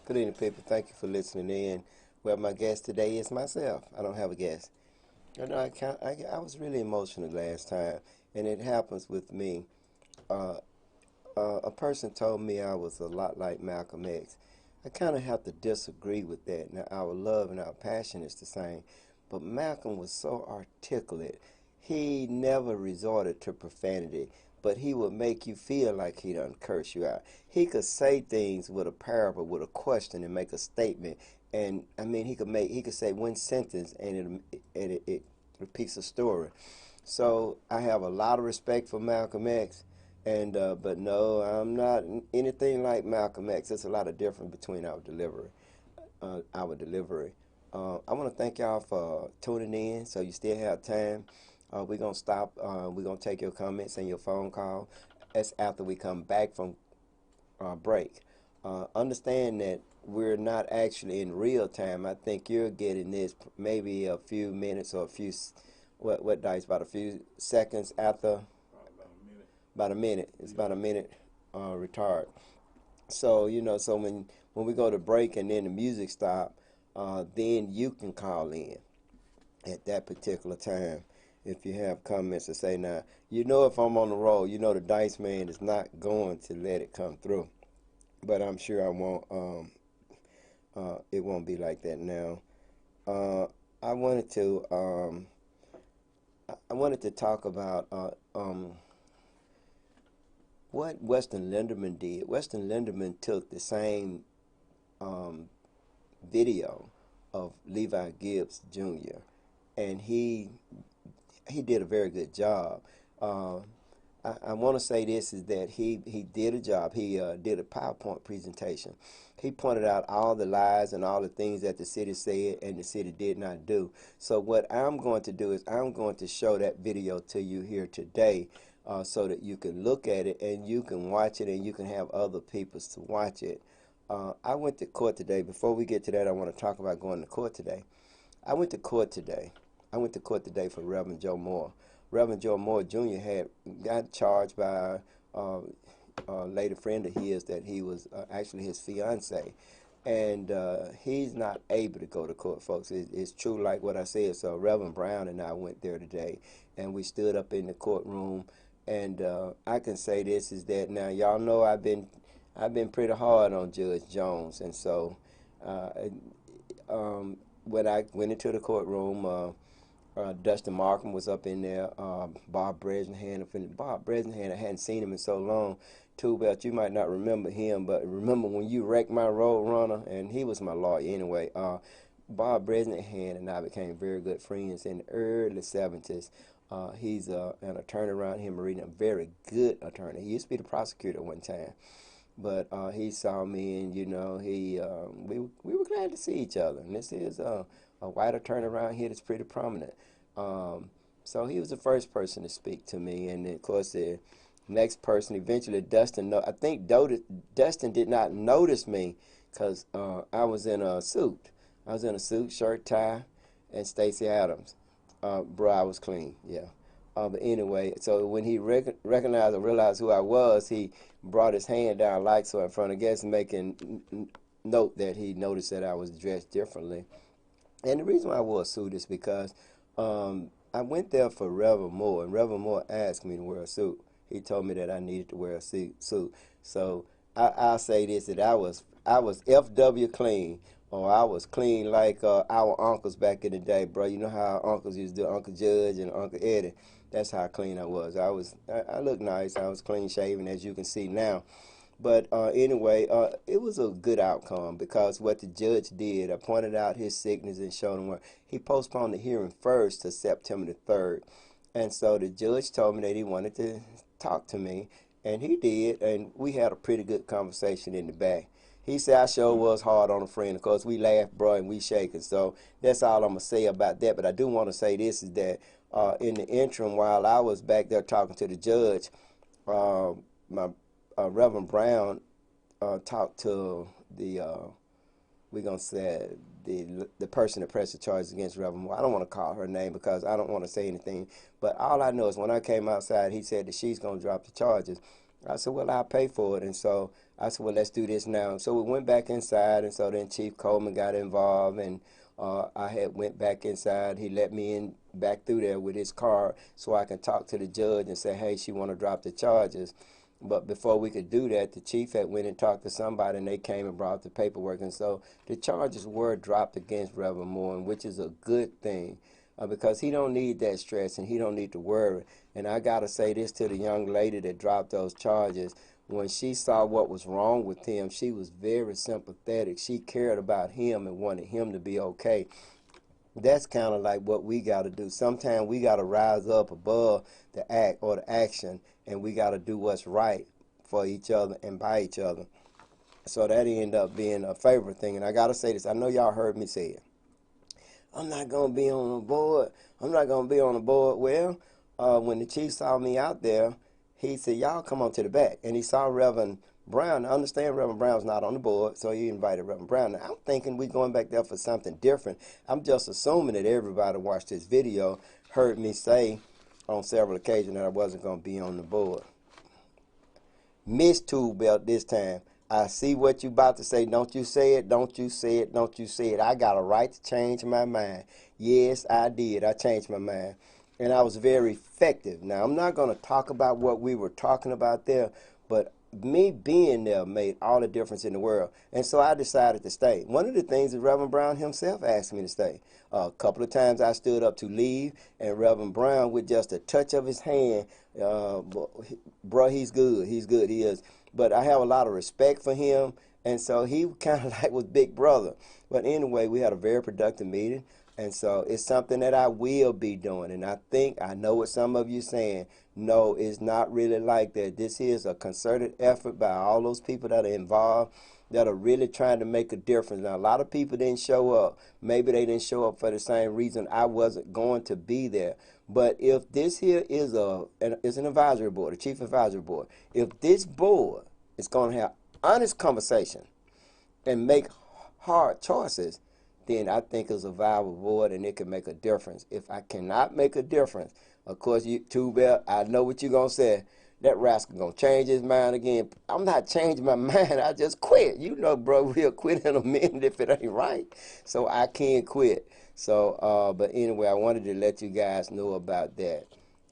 Good evening, people. Thank you for listening in. Well, my guest today is myself. I don't have a guest. I was really emotional last time, and it happens with me. Uh, a person told me I was a lot like Malcolm X. I kind of have to disagree with that. Now, our love and our passion is the same, but Malcolm was so articulate. He never resorted to profanity, but he would make you feel like he done curse you out. He could say things with a parable, with a question, and make a statement. And I mean, he could say one sentence, and it repeats a story. So I have a lot of respect for Malcolm X, and but no, I'm not anything like Malcolm X. There's a lot of difference between our delivery. I want to thank y'all for tuning in. So you still have time. We're gonna stop. We're gonna take your comments and your phone call. That's after we come back from break. Understand that we're not actually in real time. I think you're getting this maybe a few minutes or a few what dice about a few seconds after about a minute. It's about a minute retard. So so when we go to break and then the music stop, then you can call in at that particular time if you have comments to say. Now if I'm on the roll, the dice man is not going to let it come through, but I'm sure I won't. It won't be like that now. Uh, I wanted to talk about what Weston Linderman did. Weston Linderman took the same um, video of Levi Gibbs Jr. and he did a very good job. Uh, I want to say this is that he did a job. He did a PowerPoint presentation. He pointed out all the lies and all the things that the city said and the city did not do. So what I'm going to do is I'm going to show that video to you here today, so that you can look at it and you can watch it and you can have other people to watch it. I went to court today. Before we get to that, I want to talk about going to court today. I went to court today. I went to court today for Reverend Joe Moore. Reverend Joe Moore Jr. had got charged by a lady friend of his that he was actually his fiance, and he's not able to go to court, folks. It's true, like what I said. So Reverend Brown and I went there today, and we stood up in the courtroom. And I can say this is that now y'all know I've been pretty hard on Judge Jones, and so uh, when I went into the courtroom. Dustin Markham was up in there. Bob Bresnahan. Bob Bresnahan, I hadn't seen him in so long. Too bad you might not remember him, but remember when you wrecked my road runner, and he was my lawyer anyway. Bob Bresnahan and I became very good friends in the early 70s. He's an attorney around here, Marina, a very good attorney. He used to be the prosecutor one time. But he saw me, and we were glad to see each other. And this is a white attorney around here that's pretty prominent. So he was the first person to speak to me, and then, of course the next person eventually Dustin. I think Dustin did not notice me because I was in a suit. I was in a suit, shirt, tie, and Stacey Adams. Bro, I was clean, yeah. But anyway, so when he recognized or realized who I was, he brought his hand down like so in front of guests, making note that he noticed that I was dressed differently. And the reason why I wore a suit is because I went there for Reverend Moore, and Reverend Moore asked me to wear a suit. He told me that I needed to wear a suit. So I'll say this, that I was FW clean, or I was clean like our uncles back in the day, bro. You know how our uncles used to do, Uncle Judge and Uncle Eddie. That's how clean I was. I looked nice. I was clean shaven, as you can see now. But anyway, it was a good outcome because what the judge did, I pointed out his sickness and showed him where he postponed the hearing first to September the 3rd. And so the judge told me that he wanted to talk to me, and he did, and we had a pretty good conversation in the back. He said I sure was hard on a friend. Of course, we laughed, bro, and we shaking. So that's all I'm going to say about that. But I do want to say this is that in the interim, while I was back there talking to the judge, my Reverend Brown talked to the we're gonna say the person that pressed the charges against Reverend Moore. I don't want to call her name because I don't want to say anything. But all I know is when I came outside, he said that she's gonna drop the charges. I said, well, I'll pay for it. And so I said, well, let's do this now. So we went back inside, and so then Chief Coleman got involved, and I had went back inside. He let me in back through there with his car so I can talk to the judge and say, hey, she want to drop the charges. But before we could do that, the chief had went and talked to somebody, and they came and brought the paperwork. And so the charges were dropped against Reverend Moore, which is a good thing because he don't need that stress and he don't need to worry. And I got to say this to the young lady that dropped those charges. When she saw what was wrong with him, she was very sympathetic. She cared about him and wanted him to be okay. That's kind of like what we got to do. Sometimes we got to rise up above the act or the action, and we got to do what's right for each other and by each other. So that ended up being a favorite thing. And I got to say this. I know y'all heard me say it. I'm not going to be on the board. I'm not going to be on the board. Well, when the chief saw me out there, he said, y'all come on to the back. And he saw Reverend Brown. I understand Reverend Brown's not on the board, so he invited Reverend Brown. Now, I'm thinking we're going back there for something different. I'm just assuming that everybody watched this video heard me say on several occasions that I wasn't going to be on the board. Miss Tool Belt this time. I see what you about to say. Don't you say it. Don't you say it. Don't you say it. I got a right to change my mind. Yes, I did. I changed my mind. And I was very effective. Now, I'm not going to talk about what we were talking about there, but me being there made all the difference in the world. And so I decided to stay. One of the things that Reverend Brown himself asked me to stay. A couple of times I stood up to leave, and Reverend Brown, with just a touch of his hand, bro, he's good. He's good. He is. But I have a lot of respect for him, and so he kind of like was big brother. But anyway, we had a very productive meeting, and so it's something that I will be doing. And I know what some of you saying. No, it's not really like that. This is a concerted effort by all those people that are involved, that are really trying to make a difference. Now, a lot of people didn't show up. Maybe they didn't show up for the same reason I wasn't going to be there. But if this here is an advisory board, a chief advisory board, if this board is going to have honest conversation and make hard choices, then I think it's a viable board and it can make a difference. If I cannot make a difference, of course, Tool Belt, I know what you're going to say. That rascal going to change his mind again. I'm not changing my mind. I just quit. You know, bro, we'll quit in a minute if it ain't right. So I can't quit. So, but anyway, I wanted to let you guys know about that.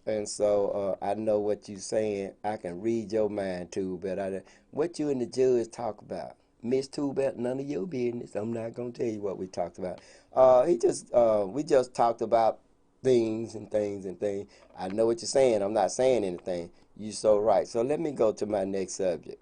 And so I know what you're saying. I can read your mind, Tool Belt. What you and the judge talk about. Miss Tool Belt, none of your business. I'm not going to tell you what we talked about. We just talked about things and things and things. I know what you're saying. I'm not saying anything. You're so right. So let me go to my next subject.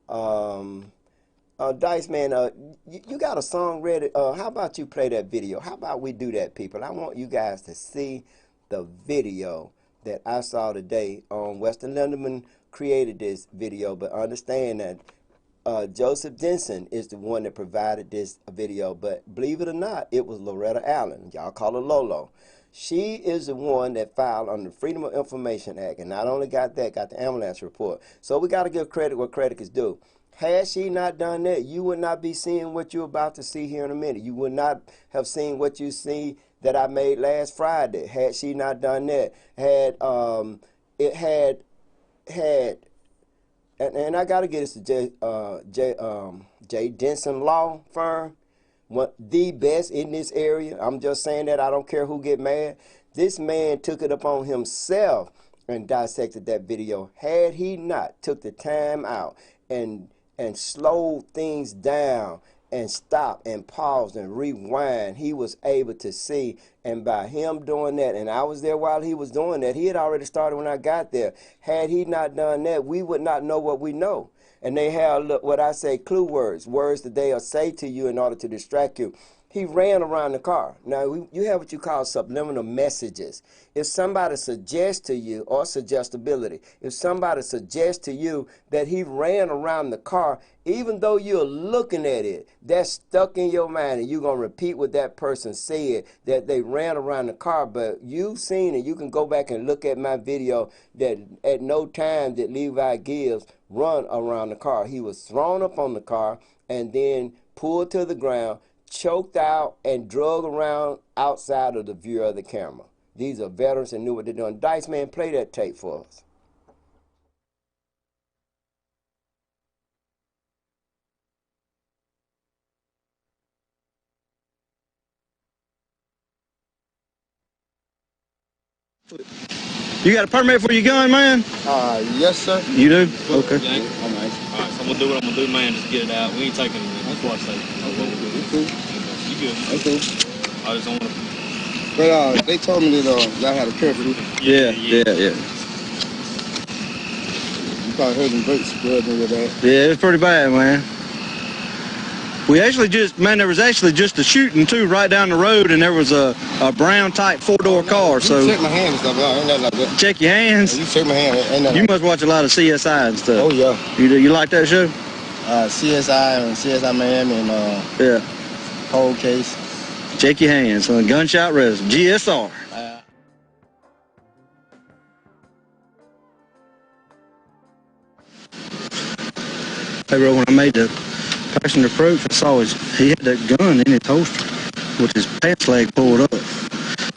Dice Man, you got a song ready? How about you play that video? How about we do that, people? I want you guys to see the video that I saw today on Western Linderman created this video, but understand that Joseph Denson is the one that provided this video, but believe it or not, it was Loretta Allen. Y'all call her Lolo. She is the one that filed under the Freedom of Information Act, and not only got that, got the ambulance report. So we got to give credit where credit is due. Had she not done that, you would not be seeing what you're about to see here in a minute. You would not have seen what you see that I made last Friday. Had she not done that, and I got to get this to J. Denson Law Firm, the best in this area. I'm just saying that. I don't care who get mad. This man took it upon himself and dissected that video. Had he not took the time out and slowed things down and stopped and paused and rewind, he was able to see. And by him doing that, and I was there while he was doing that, he had already started when I got there. Had he not done that, we would not know what we know. And they have what I say, clue words, words that they'll say to you in order to distract you. He ran around the car. Now, you have what you call subliminal messages. If somebody suggests to you, or suggestibility, if somebody suggests to you that he ran around the car, even though you're looking at it, that's stuck in your mind, and you're going to repeat what that person said, that they ran around the car. But you've seen it. You can go back and look at my video that at no time did Levi Gibbs run around the car. He was thrown up on the car and then pulled to the ground, choked out, and drug around outside of the view of the camera. These are veterans and knew what they're doing. Dice Man, play that tape for us. You got a permit for your gun, man? Yes, sir. You do? Okay. Yeah, I'm nice. All right, so I'm gonna do what I'm gonna do, man. Just get it out. We ain't taking it before I say. You cool? You good? I'm cool. I just don't wanna. But they told me that y'all had a curfew. Yeah. You probably heard them brakes spreading with that. Yeah, it's pretty bad, man. We actually there was actually just a shooting too right down the road, and there was a brown type 4-door car. So you check my hands and stuff. Ain't nothing like that. check your hands. You check my hand. Ain't nothing. You must watch a lot of CSI and stuff. Oh yeah. You do? You like that show? CSI and CSI Miami and Yeah. Cold Case. Check your hands on gunshot rescue. GSR. Hey, bro, when I made the passenger approach, I saw he had that gun in his holster with his pants leg pulled up,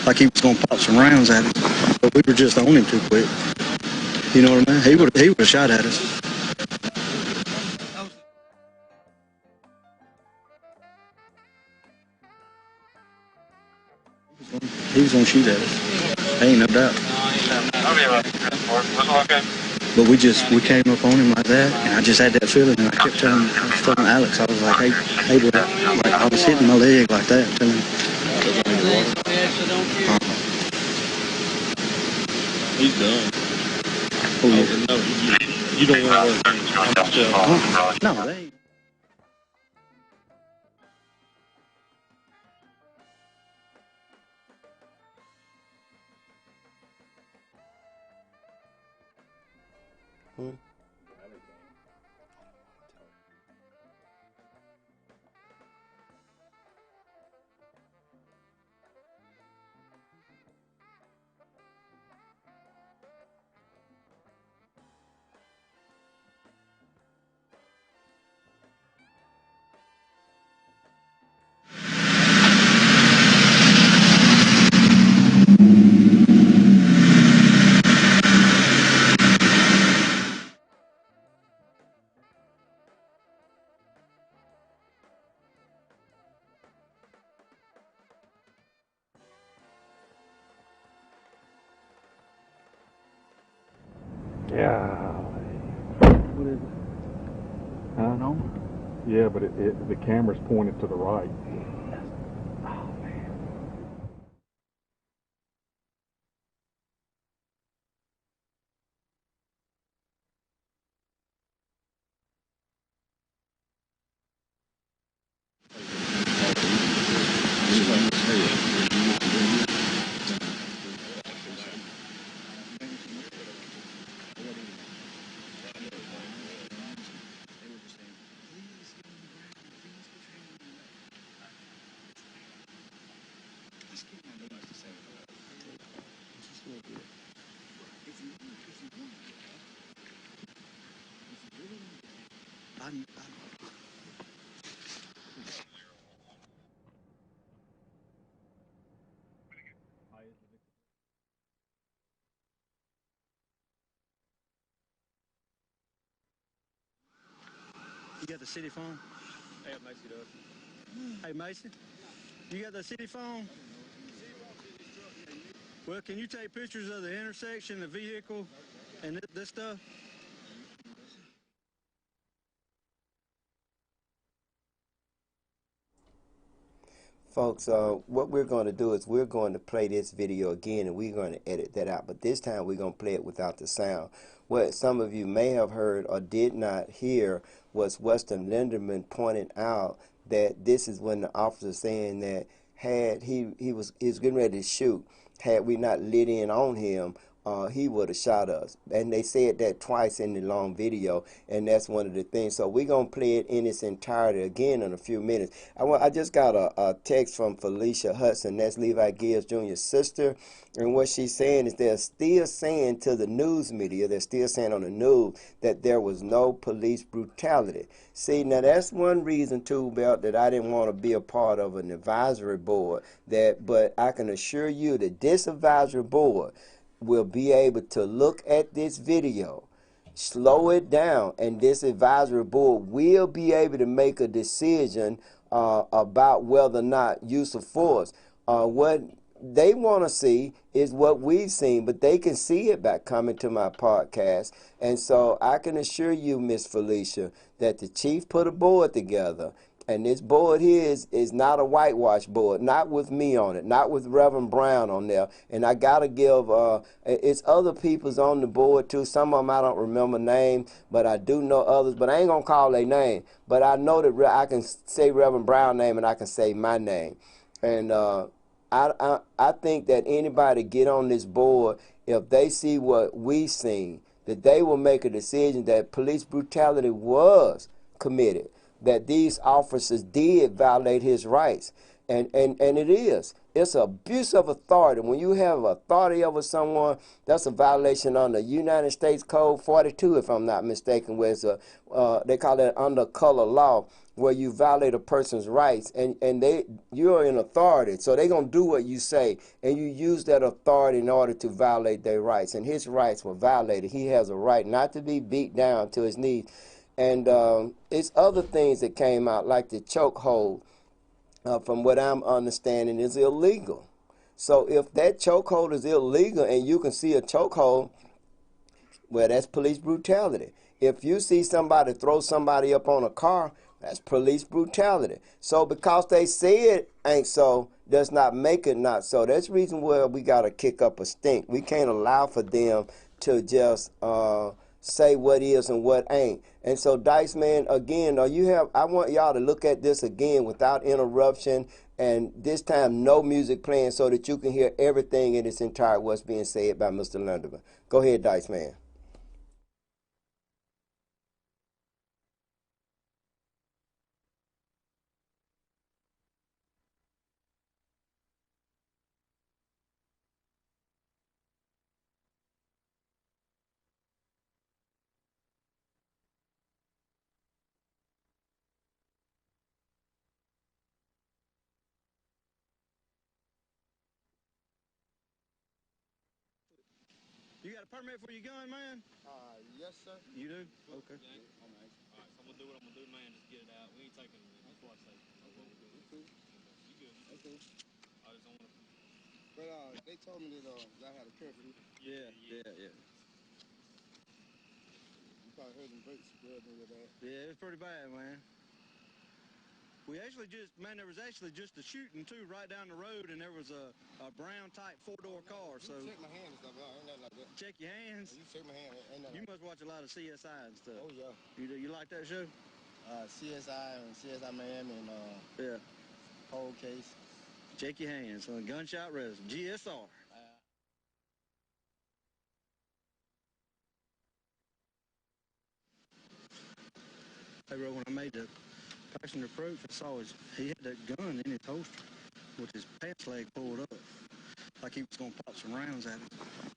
like he was gonna pop some rounds at him. But we were just on him too quick. You know what I mean? He would have shot at us. He was gonna shoot at us. Ain't no doubt. But we came up on him like that, and I just had that feeling, and I kept telling Alex, I was like, hey, boy, like I was hitting my leg like that, telling him. He's done. Oh, yeah. No, you don't want to work. No, they ain't. Yeah. What is it? Huh? No. Yeah, but the camera's pointed to the right. You got the city phone? Hey, Macy does. Hey, Mason, you got the city phone? Well, can you take pictures of the intersection, the vehicle, and this stuff? Folks, what we're going to do is we're going to play this video again, and we're going to edit that out. But this time we're going to play it without the sound. What some of you may have heard or did not hear was Weston Linderman pointing out that this is when the officer saying that had he was getting ready to shoot, had we not lit in on him, he would have shot us. And they said that twice in the long video, and that's one of the things. So we're going to play it in its entirety again in a few minutes. I just got a text from Felicia Hudson, that's Levi Gibbs Jr.'s sister, and what she's saying is they're still saying to the news media, they're still saying on the news that there was no police brutality. See, now that's one reason too, Belt, that I didn't want to be a part of an advisory board. But I can assure you that this advisory board will be able to look at this video, slow it down, and this advisory board will be able to make a decision about whether or not use of force. What they want to see is what we've seen, but they can see it by coming to my podcast. And so I can assure you, Miss Felicia, that the chief put a board together. And this board here is not a whitewash board, not with me on it, not with Reverend Brown on there. And I got to give, it's other people's on the board too. Some of them I don't remember names, but I do know others. But I ain't going to call their name. But I know that I can say Reverend Brown name and I can say my name. And I think that anybody get on this board, if they see what we seen, that they will make a decision that police brutality was committed, that these officers did violate his rights. And it is. It's abuse of authority. When you have authority over someone, that's a violation under United States Code 42, if I'm not mistaken, where it's they call it under color law, where you violate a person's rights, and you're in authority, so they're going to do what you say, and you use that authority in order to violate their rights, and his rights were violated. He has a right not to be beat down to his knees. And it's other things that came out, like the chokehold, from what I'm understanding, is illegal. So if that chokehold is illegal and you can see a chokehold, well, that's police brutality. If you see somebody throw somebody up on a car, that's police brutality. So because they say it ain't so, does not make it not so. That's the reason why we got to kick up a stink. We can't allow for them to just say what is and what ain't. And so, Dice Man, again, I want y'all to look at this again without interruption, and this time no music playing, so that you can hear everything in its entirety what's being said by Mr. Linderman. Go ahead, Dice Man. You got a permit for your gun, man? Yes, sir. You do? Okay. Yeah. All right, so I'm gonna do what I'm gonna do, man. Just get it out. We ain't taking it before I say what we're doing. You Cool. good? You good? Okay. I just don't wanna. But they told me that y'all had a curfew. Yeah. You probably heard them brakes spread me with that. Yeah, it's pretty bad, man. We actually there was actually just a shooting, too, right down the road, and there was a brown type four-door car, so. You shake my hand and stuff, ain't nothing like that. Check your hands. You shake my hand, ain't nothing You like must watch a lot of CSI and stuff. Oh, yeah. You like that show? CSI and CSI Miami and Yeah. Cold Case. Check your hands on gunshot residence. GSR. Hey, bro, when I made the passenger approach, I saw he had that gun in his holster with his pants leg pulled up, like he was going to pop some rounds at us.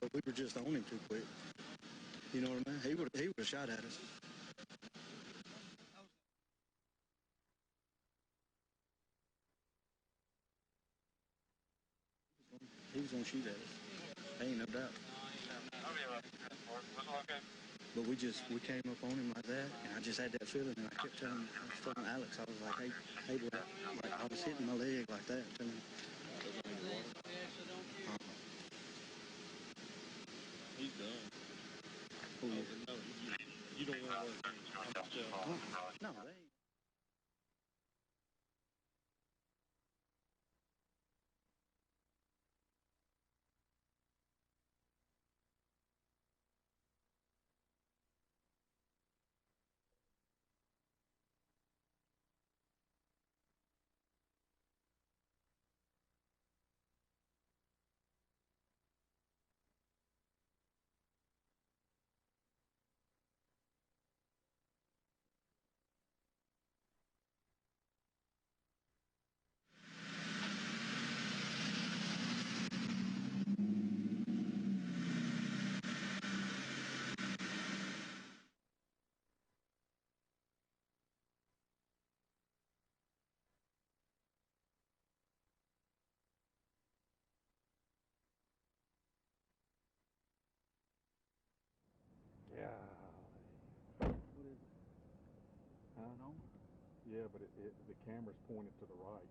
But we were just on him too quick. You know what I mean? He would have shot at us. He was going to shoot at us. Ain't no doubt. But we came up on him like that, and I just had that feeling, and I was telling Alex, I was like, hey, bro, like I was hitting my leg like that, telling him, He's done. oh yeah. No, you don't want to work. I'm just telling you. No, they ain't. Yeah. I don't know. Yeah, but the camera's pointed to the right.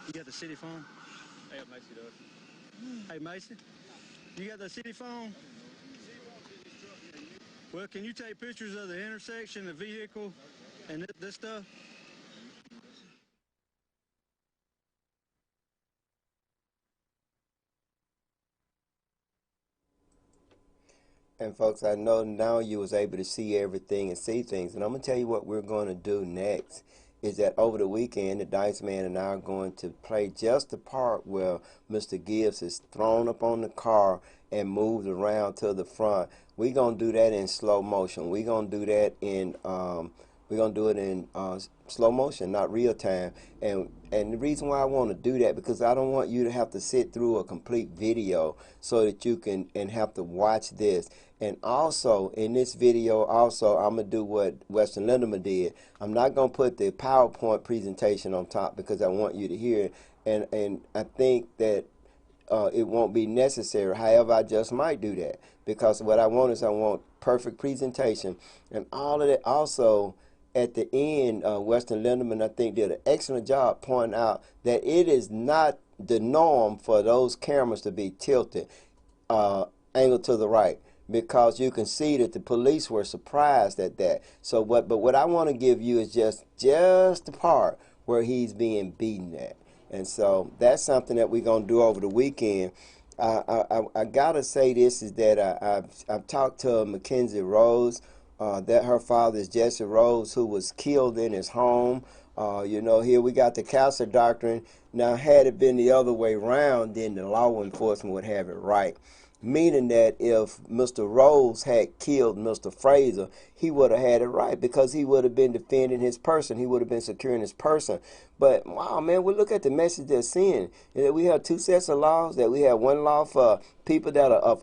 You got the city phone? Yeah, Macy does. Hey, Mason, you got the city phone? Well, can you take pictures of the intersection, the vehicle, and this stuff? And folks, I know now you was able to see everything and see things. And I'm going to tell you what we're going to do next is that over the weekend, the Dice Man and I are going to play just the part where Mr. Gibbs is thrown up on the car and moved around to the front. We're going to do that in slow motion. We're going to do that in we're going to do it in slow motion, not real time. And the reason why I want to do that, because I don't want you to have to sit through a complete video so that you can and have to watch this. And also, in this video, also, I'm going to do what Western Linderman did. I'm not going to put the PowerPoint presentation on top because I want you to hear it. And I think that it won't be necessary. However, I just might do that because what I want is I want perfect presentation. And all of that also, at the end, Western Linderman, I think, did an excellent job pointing out that it is not the norm for those cameras to be tilted, angled to the right, because you can see that the police were surprised at that. So but what I want to give you is just the part where he's being beaten at. And so that's something that we're going to do over the weekend. I got to say this is that I've talked to Mackenzie Rose, that her father is Jesse Rose, who was killed in his home. You know, here we got the Castle Doctrine. Now, had it been the other way around, then the law enforcement would have it right. Meaning that if Mr. Rose had killed Mr. Fraser, he would have had it right because he would have been defending his person. He would have been securing his person. But, wow, man, we look at the message they're seeing. That we have two sets of laws, that we have one law for people that are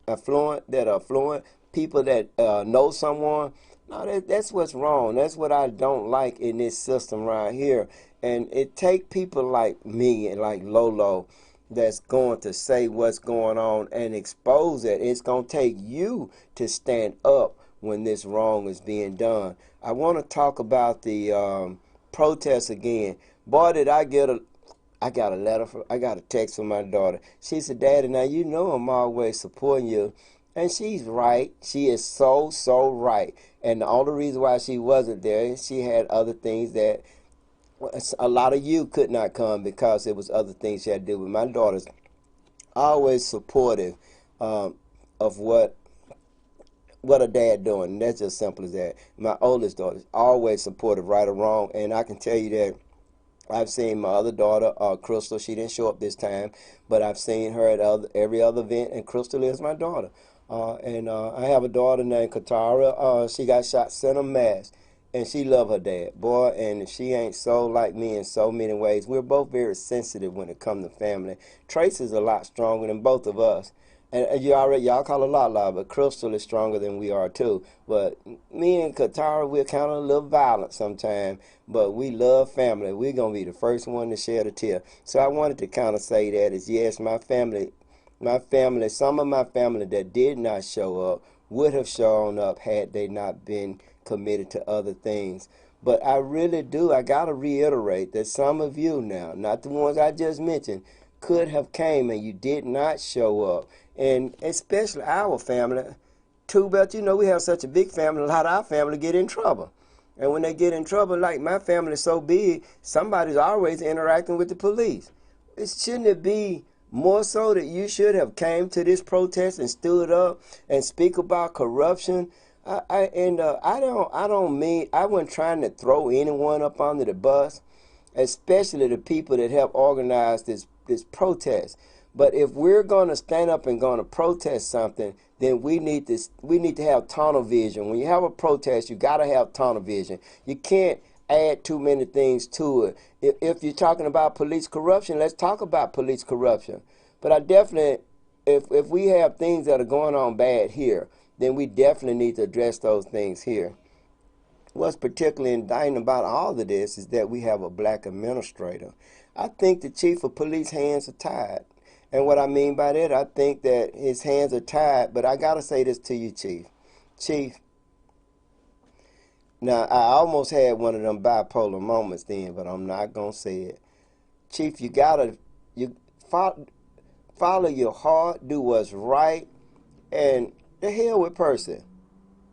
affluent, people that know someone. No, that's what's wrong. That's what I don't like in this system right here. And it take people like me and like Lolo that's going to say what's going on and expose it. It's going to take you to stand up when this wrong is being done. I want to talk about the protests again. Boy, did I get I got a text from my daughter. She said, Daddy, now you know I'm always supporting you. And she's right. She is so right. And the only reason why she wasn't there, she had other things that a lot of you could not come because it was other things she had to do with. My daughter's always supportive of what a dad doing. And that's just simple as that. My oldest daughter is always supportive, right or wrong. And I can tell you that I've seen my other daughter, Crystal. She didn't show up this time, but I've seen her at every other event, and Crystal is my daughter. I have a daughter named Katara. She got shot center mass, and she love her dad, boy. And she ain't so like me in so many ways. We're both very sensitive when it comes to family. Trace is a lot stronger than both of us. And y'all call her Lala, but Crystal is stronger than we are too. But me and Katara, we're kind of a little violent sometimes, but we love family. We're going to be the first one to shed a tear. So I wanted to kind of say that is, yes, my family, some of my family that did not show up would have shown up had they not been committed to other things. But I really do, I got to reiterate that some of you now, not the ones I just mentioned, could have came and you did not show up. And especially our family, too, but you know, we have such a big family, a lot of our family get in trouble. And when they get in trouble, like my family is so big, somebody's always interacting with the police. Shouldn't it be more so that you should have came to this protest and stood up and speak about corruption? I wasn't trying to throw anyone up under the bus, especially the people that helped organize this protest. But if we're going to stand up and going to protest something, then we need to have tunnel vision. When you have a protest, you got to have tunnel vision. You can't add too many things to it. If you're talking about police corruption, let's talk about police corruption. But I definitely, if we have things that are going on bad here, then we definitely need to address those things here. What's particularly indicting about all of this is that we have a black administrator. I think the chief of police hands are tied. And what I mean by that, I think that his hands are tied. But I got to say this to you, Chief. Chief, now I almost had one of them bipolar moments then, but I'm not going to say it. Chief, you follow your heart, do what's right, and the hell with person.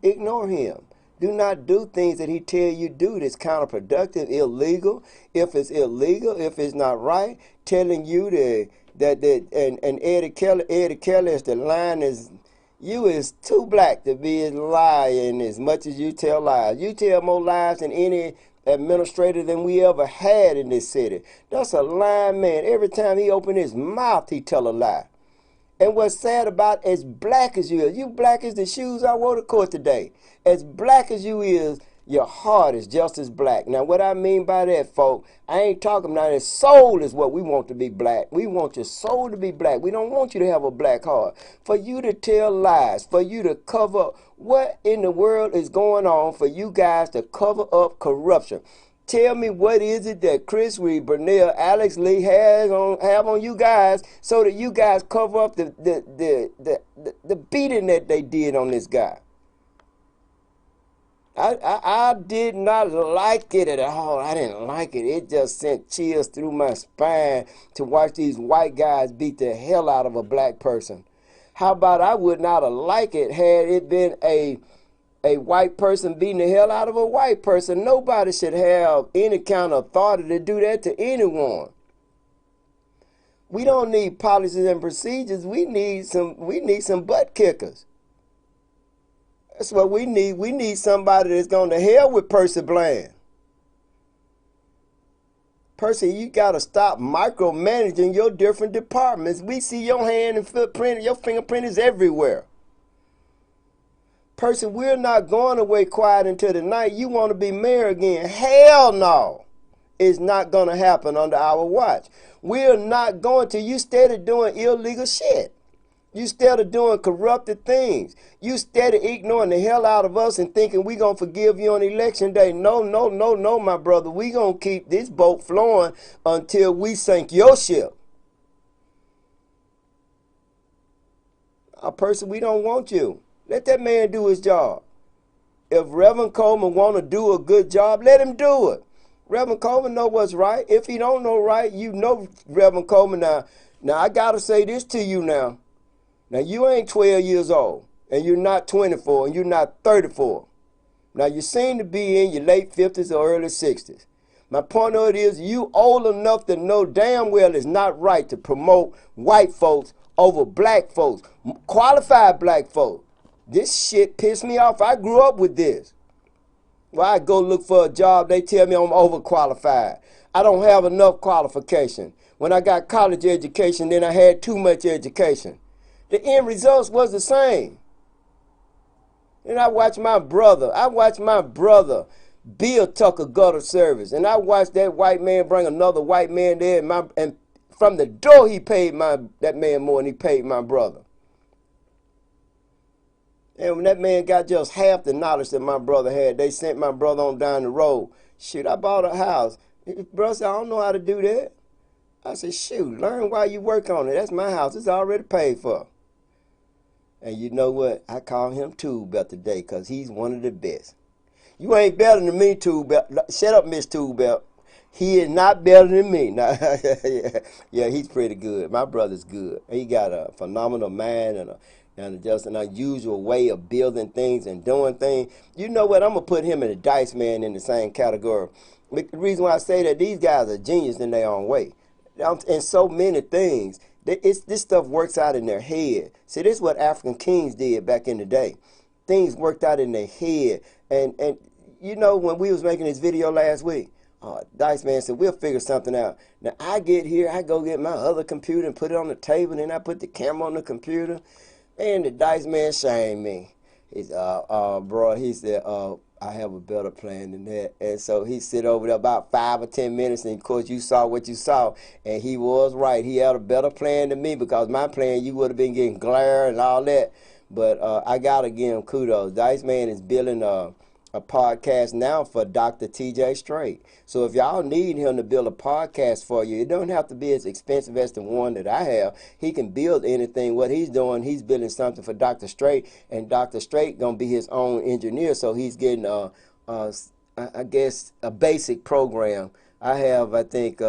Ignore him. Do not do things that he tell you do that's counterproductive, illegal. If it's illegal, if it's not right, telling you and Eddie Kelly is the line is you is too black to be lying as much as you tell lies. You tell more lies than any administrator than we ever had in this city. That's a lying man. Every time he open his mouth, he tell a lie. And what's sad about as black as you black as the shoes I wore to court today. As black as you is, your heart is just as black. Now, what I mean by that, folk, I ain't talking about his soul is what we want to be black. We want your soul to be black. We don't want you to have a black heart. For you to tell lies, for you to cover what in the world is going on, for you guys to cover up corruption. Tell me what is it that Chris Reed, Burnell, Alex Lee have on you guys so that you guys cover up the beating that they did on this guy. I did not like it at all. I didn't like it. It just sent chills through my spine to watch these white guys beat the hell out of a black person. How about I would not have liked it had it been a white person beating the hell out of a white person. Nobody should have any kind of authority to do that to anyone. We don't need policies and procedures. We need some butt kickers. That's what we need. We need somebody that's going to hell with Percy Bland. Percy, you got to stop micromanaging your different departments. We see your hand and footprint, your fingerprint is everywhere. Percy, we're not going away quiet until the night. You want to be mayor again? Hell no. It's not going to happen under our watch. We're not going to. You steady doing illegal shit. You steady doing corrupted things. You steady ignoring the hell out of us and thinking we going to forgive you on election day. No, no, no, no, my brother. We going to keep this boat flowing until we sink your ship. Percy, we don't want you. Let that man do his job. If Reverend Coleman want to do a good job, let him do it. Reverend Coleman know what's right. If he don't know right, you know Reverend Coleman. Now I got to say this to you now. Now, you ain't 12 years old, and you're not 24, and you're not 34. Now, you seem to be in your late 50s or early 60s. My point of it is you old enough to know damn well it's not right to promote white folks over black folks, qualified black folks. This shit pissed me off. I grew up with this. When I go look for a job, they tell me I'm overqualified. I don't have enough qualification. When I got college education, then I had too much education. The end results was the same. And I watched my brother build Tucker Gutter Service. And I watched that white man bring another white man there. And from the door, he paid that man more than he paid my brother. And when that man got just half the knowledge that my brother had, they sent my brother on down the road. Shoot, I bought a house. Brother said, I don't know how to do that. I said, shoot, learn while you work on it. That's my house. It's already paid for. And you know what? I call him Tool Belt today because he's one of the best. You ain't better than me, Tool Belt. Shut up, Miss Tool Belt. He is not better than me. Nah, yeah, he's pretty good. My brother's good. He got a phenomenal mind and just an unusual way of building things and doing things. You know what? I'm going to put him and the Dice Man in the same category. The reason why I say that, these guys are genius in their own way. In so many things. This stuff works out in their head. See, this is what African kings did back in the day. Things worked out in their head. And you know, when we was making this video last week, Dice Man said, we'll figure something out. Now, I get here, I go get my other computer and put it on the table, and then I put the camera on the computer. And the Dice Man shamed me. He said, bro, he said, I have a better plan than that. And so he sit over there about 5 or 10 minutes, and of course you saw what you saw, and he was right. He had a better plan than me, because my plan, you would have been getting glare and all that. But I gotta give him kudos. Dice Man is building a podcast now for Dr. TJ Strait. So if y'all need him to build a podcast for you, it don't have to be as expensive as the one that I have. He can build anything. What he's doing, he's building something for Dr. Strait, and Dr. Strait gonna be his own engineer. So he's getting I guess a basic program. I have, I think,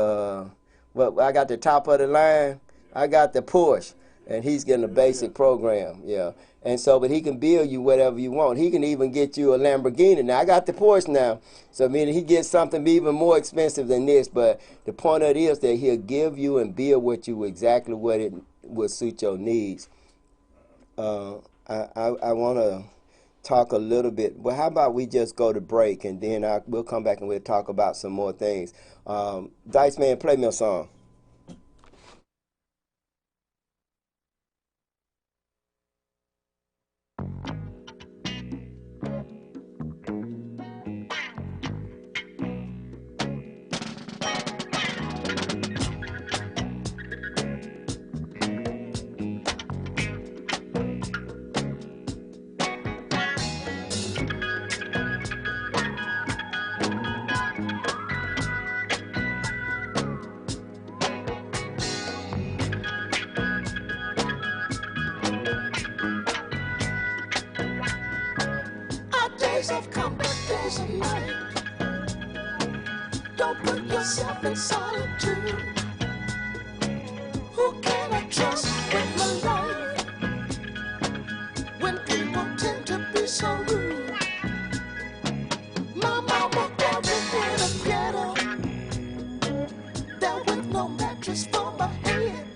But I got the top of the line. I got the Porsche, and he's getting a basic program. Yeah. And so, but he can build you whatever you want. He can even get you a Lamborghini. Now, I got the Porsche now, so meaning he gets something even more expensive than this. But the point of it is that he'll give you and build with you exactly what it will suit your needs. I want to talk a little bit. Well, how about we just go to break, and then we'll come back and we'll talk about some more things. Dice Man, play me a song. Days have come, but days of night. Don't put yourself in solitude. Who can I trust with my life when people tend to be so rude? My mama buried in a ghetto, there with no mattress for my head.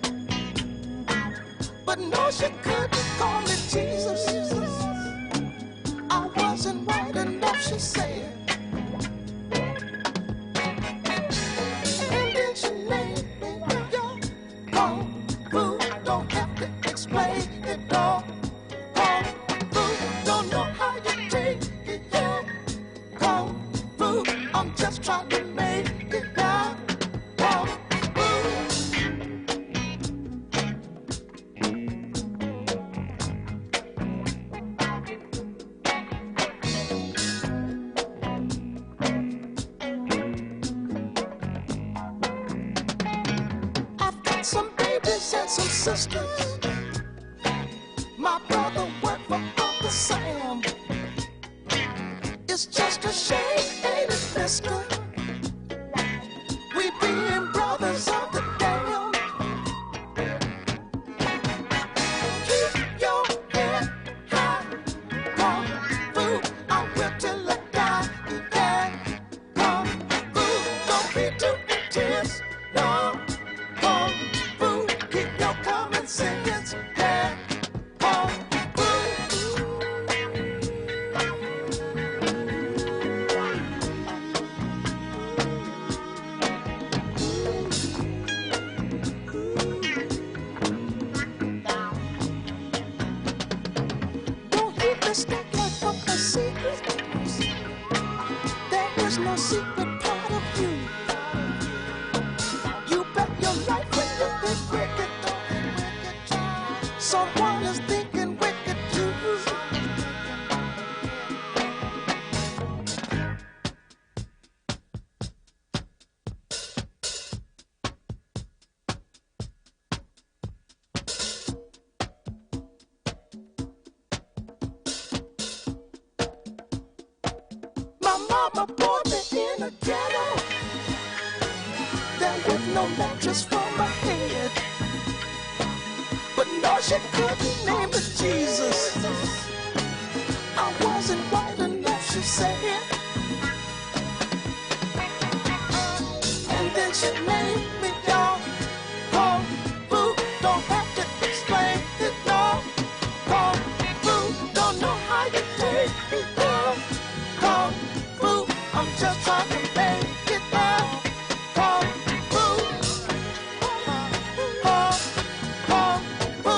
But no, she couldn't call me Jesus. I wasn't white enough, she said. And then she laid me down. Kung Fu, don't have to explain it all. Kung Fu, don't know how you take it, yeah. Kung Fu, I'm just trying to make it now. Kung Fu. Some babies and some sisters. My brother worked for Uncle Sam. It's just a shame, ain't it, mister? We being brothers of the damn. Keep your head high. Kung Fu, I will till I die. Yeah. Kung Fu, don't be too intense. No. Kung Fu, keep your common sense. Yeah. Kung Fu. Don't you mistake like for a secret. There is no secret part of you. You bet your life when you think wicked. Someone is thinking wicked too. My mama born me in a ghetto. There was no mattress for my head. But no, she couldn't name it Jesus. I wasn't white enough, she said. And then she named me y'all. Kung Fu, don't have to explain it, no. Kung Fu, don't know how you take me down. Kung Fu, I'm just trying to make it now. Kung Fu, Kung Fu,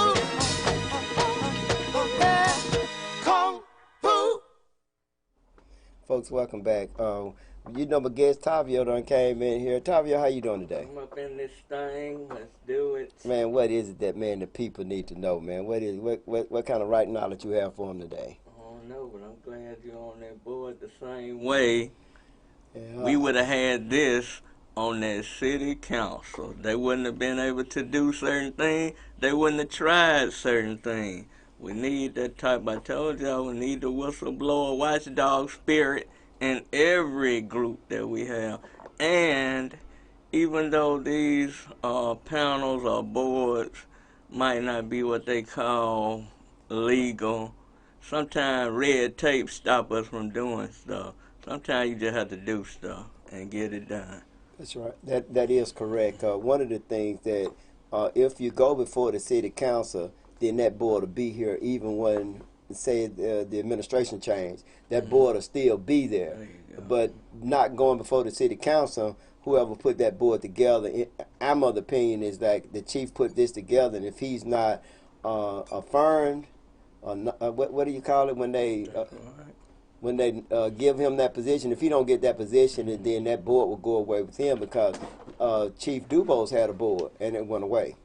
yeah. Kung Fu. Folks, welcome back. You know my guest Tavio done came in here. Tavio, how you doing today? I'm up in this thing. Let's do it. Man, what is it that, man, the people need to know, man? What kind of right knowledge you have for them today? I don't know, but I'm glad you're on that board the same way. Yeah. We would have had this on that city council. They wouldn't have been able to do certain things. They wouldn't have tried certain things. We need that type. I told y'all we need the whistleblower watchdog spirit in every group that we have. And even though these panels or boards might not be what they call legal, sometimes red tape stop us from doing stuff. Sometimes you just have to do stuff and get it done. That's right. That is correct. One of the things that if you go before the city council, then that board will be here even when, say, the administration changed. That board will still be there. But not going before the city council, whoever put that board together, I'm of the opinion is that the chief put this together, and if he's not affirmed, or what do you call it when they give him that position? If he don't get that position, and then that board will go away with him, because Chief Dubose had a board and it went away.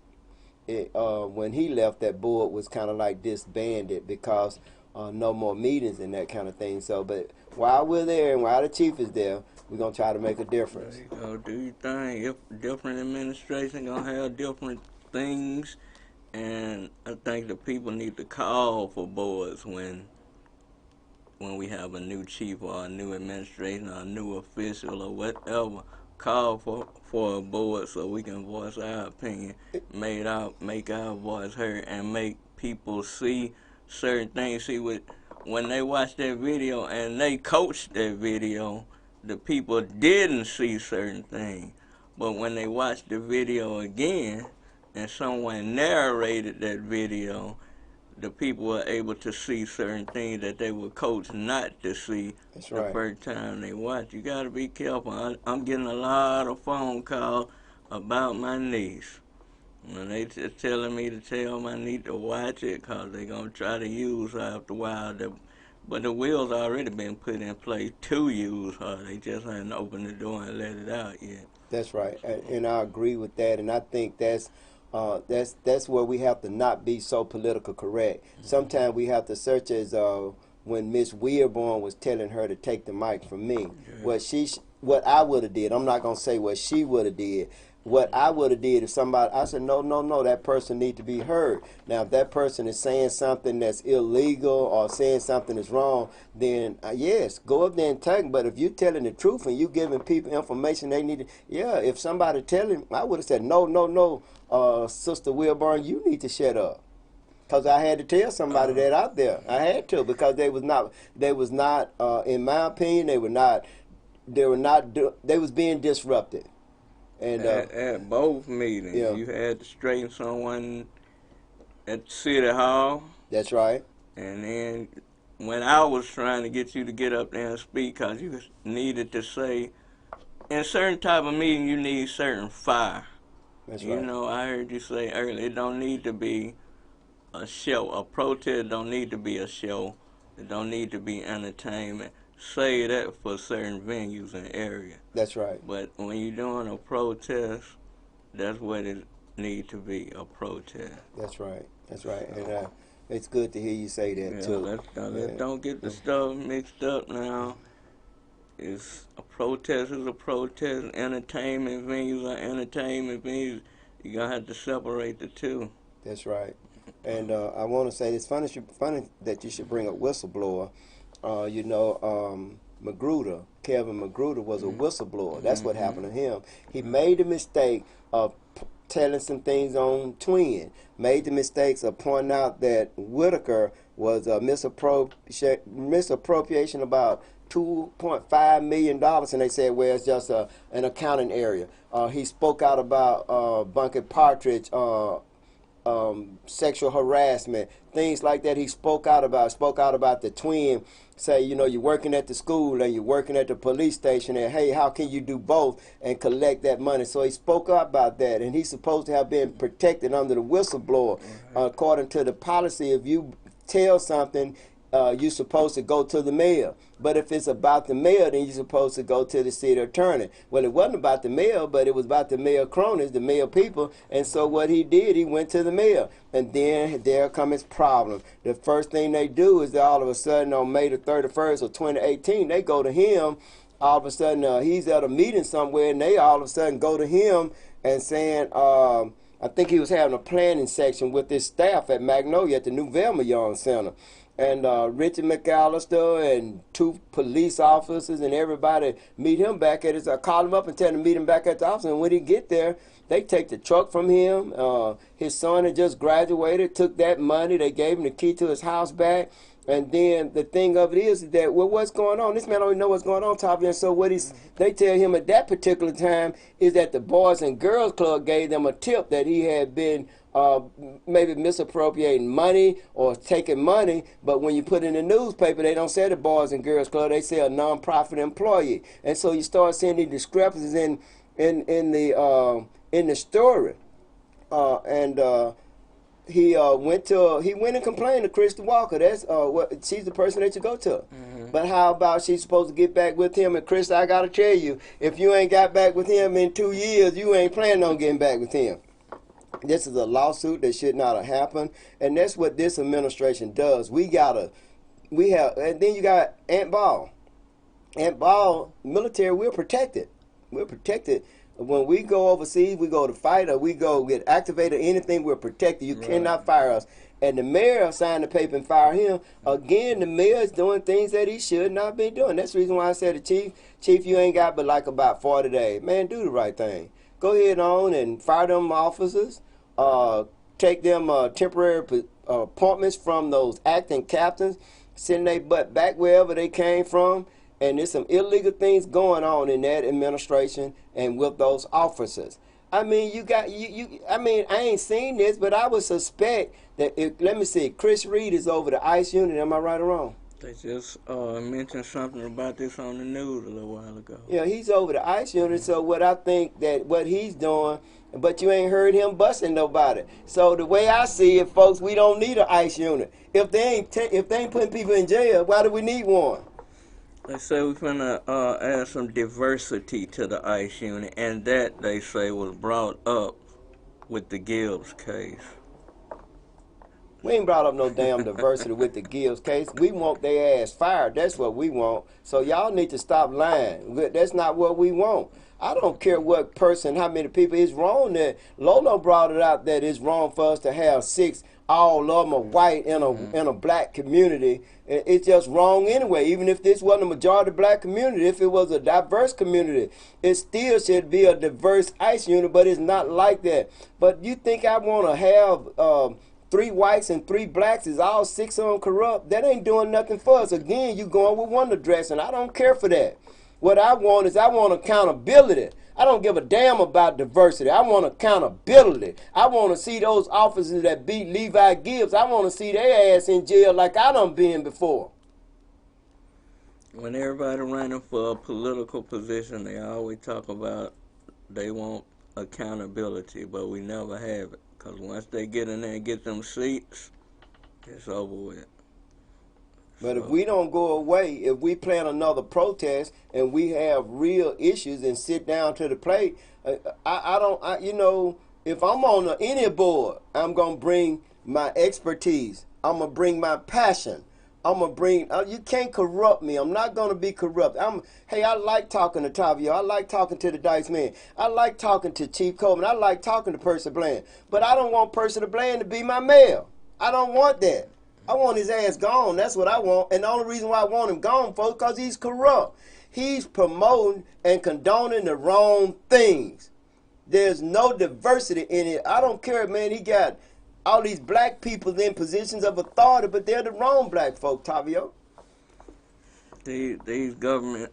When he left, that board was kind of like disbanded because no more meetings and that kind of thing. So, but while we're there and while the chief is there, we're gonna try to make a difference. There you go. Do your thing. If different administration gonna have different things, and I think the people need to call for boards when we have a new chief or a new administration or a new official or whatever. Call for a board so we can voice our opinion, make our voice heard, and make people see certain things. See, when they watch that video and they coach that video, the people didn't see certain things. But when they watch the video again and someone narrated that video, the people were able to see certain things that they were coached not to see. That's the right. first time they watch. You got to be careful. I'm getting a lot of phone calls about my niece. And they just telling me to tell my niece to watch it because they're going to try to use her after a while. But the wheels already been put in place to use her. They just haven't opened the door and let it out yet. That's right, and I agree with that, and I think that's where we have to not be so political correct. Sometimes we have to search as when Miss Weirborn was telling her to take the mic from me. What I would have did. I'm not gonna say what she would have did. What I would have did if somebody, I said, no, that person need to be heard. Now, if that person is saying something that's illegal or saying something is wrong, then yes, go up there and tell them. But if you're telling the truth and you giving people information they need to, if somebody telling, I would have said, no, Sister Wilburn, you need to shut up. Because I had to tell somebody that out there. I had to, because they was not, in my opinion, they was being disrupted. And at both meetings, you had to straighten someone at City Hall. That's right. And then when I was trying to get you to get up there and speak, because you needed to say, in a certain type of meeting, you need certain fire. That's right. You know, I heard you say earlier, it don't need to be a show. A protest don't need to be a show. It don't need to be entertainment. Say that for certain venues and areas. That's right. But when you're doing a protest, that's what it need to be, a protest. That's right. That's right. And it's good to hear you say that too. Let's don't get the stuff mixed up now. A protest is a protest. Entertainment venues are entertainment venues. You're going to have to separate the two. That's right. And I want to say it's funny that you should bring up whistleblower. Magruder, Kevin Magruder was a whistleblower. That's what happened to him. He made the mistake of telling some things on Twin. Made the mistakes of pointing out that Whitaker was a misappropriation about $2.5 million, and they said, well, it's just an accounting area. He spoke out about Bunker Partridge, sexual harassment, things like that. He spoke out about the Twin. Say, you're working at the school and you're working at the police station, and hey, how can you do both and collect that money? So he spoke up about that, and he's supposed to have been protected under the whistleblower. According to the policy, if you tell something, you're supposed to go to the mayor. But if it's about the mayor, then you're supposed to go to the city attorney. Well, it wasn't about the mayor, but it was about the mayor cronies, the mayor people. And so what he did, he went to the mayor. And then there come his problem. The first thing they do is that all of a sudden on May the 31st of 2018, they go to him. All of a sudden, he's at a meeting somewhere, and they all of a sudden go to him and saying, I think he was having a planning section with his staff at Magnolia at the New Velma Young Center. and Richard McAllister and 2 police officers and everybody meet him back at his. I call him up and tell him to meet him back at the office. And when he get there, they take the truck from him. His son had just graduated, took that money. They gave him the key to his house back. And then the thing of it is that, well, what's going on? This man don't even know what's going on, Tavi. And so what they tell him at that particular time is that the Boys and Girls Club gave them a tip that he had been maybe misappropriating money or taking money. But when you put in the newspaper, they don't say the Boys and Girls Club. They say a nonprofit employee. And so you start seeing these discrepancies in the story. He went and complained to Krista Walker. That's she's the person that you go to. But how about she's supposed to get back with him? And Krista, I gotta tell you, if you ain't got back with him in 2 years, you ain't planning on getting back with him. This is a lawsuit that should not have happened, and that's what this administration does. And then you got Ant Ball. Ant Ball, military, we're protected. We're protected. When we go overseas, we go to fight or we go get activated, anything, we're protected. You cannot fire us. And the mayor signed the paper and fired him. Again, the mayor is doing things that he should not be doing. That's the reason why I said to Chief, you ain't got but like about 40 days. Man, do the right thing. Go ahead on and fire them officers. Take them temporary appointments from those acting captains. Send their butt back wherever they came from. And there's some illegal things going on in that administration and with those officers. I mean, I mean, I ain't seen this, but I would suspect that let me see, Chris Reed is over the ICE unit. Am I right or wrong? They just mentioned something about this on the news a little while ago. Yeah, he's over the ICE unit. So what I think that what he's doing, but you ain't heard him busting nobody. So the way I see it, folks, we don't need an ICE unit. If they ain't putting people in jail, why do we need one? They say we're going to add some diversity to the ICE unit, and that, they say, was brought up with the Gibbs case. We ain't brought up no damn diversity with the Gibbs case. We want their ass fired. That's what we want. So y'all need to stop lying. That's not what we want. I don't care what person, how many people. It's wrong that Lolo brought it out that it's wrong for us to have 6, all of them are white in a black community. It's just wrong anyway. Even if this wasn't a majority black community, if it was a diverse community, it still should be a diverse ICE unit, but it's not like that. But you think I want to have 3 whites and 3 blacks, is all 6 of them corrupt? That ain't doing nothing for us. Again, you going with one address, and I don't care for that. What I want is I want accountability. I don't give a damn about diversity. I want accountability. I want to see those officers that beat Levi Gibbs. I want to see their ass in jail like I done been before. When everybody running for a political position, they always talk about they want accountability, but we never have it. Because once they get in there and get them seats, it's over with. But if we don't go away, if we plan another protest and we have real issues and sit down to the plate, you know, if I'm on any board, I'm going to bring my expertise. I'm going to bring my passion. I'm going to bring, you can't corrupt me. I'm not going to be corrupt. Hey, I like talking to Tavio. I like talking to the Dice Man. I like talking to Chief Coleman. I like talking to Percy Bland. But I don't want Percy Bland to be my mayor. I don't want that. I want his ass gone. That's what I want. And the only reason why I want him gone, folks, because he's corrupt. He's promoting and condoning the wrong things. There's no diversity in it. I don't care, man. He got all these black people in positions of authority, but they're the wrong black folk, Tavio. These government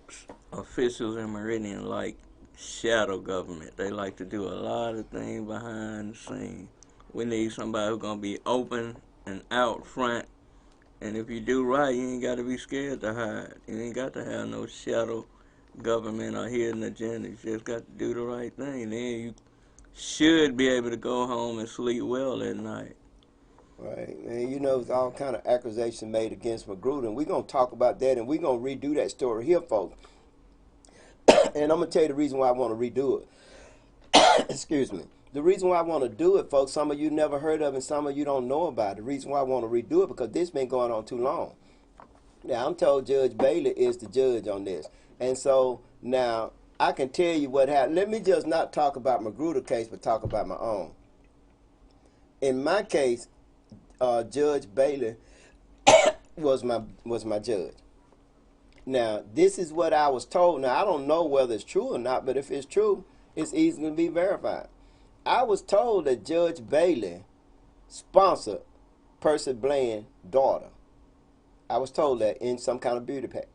officials in Meridian like shadow government. They like to do a lot of things behind the scenes. We need somebody who's going to be open and out front, and if you do right, you ain't got to be scared to hide. You ain't got to have no shadow government or hidden agenda. You just got to do the right thing. Then you should be able to go home and sleep well at night. Right, man. You know, there's all kind of accusations made against Magruder, and we're going to talk about that, and we're going to redo that story here, folks. And I'm going to tell you the reason why I want to redo it. Excuse me. The reason why I want to do it, folks, some of you never heard of it, and some of you don't know about it. The reason why I want to redo it, because this been going on too long. Now, I'm told Judge Bailey is the judge on this. And so, now, I can tell you what happened. Let me just not talk about Magruder case, but talk about my own. In my case, Judge Bailey was my judge. Now, this is what I was told. Now, I don't know whether it's true or not, but if it's true, it's easy to be verified. I was told that Judge Bailey sponsored Percy Bland's daughter. I was told that in some kind of beauty pageant.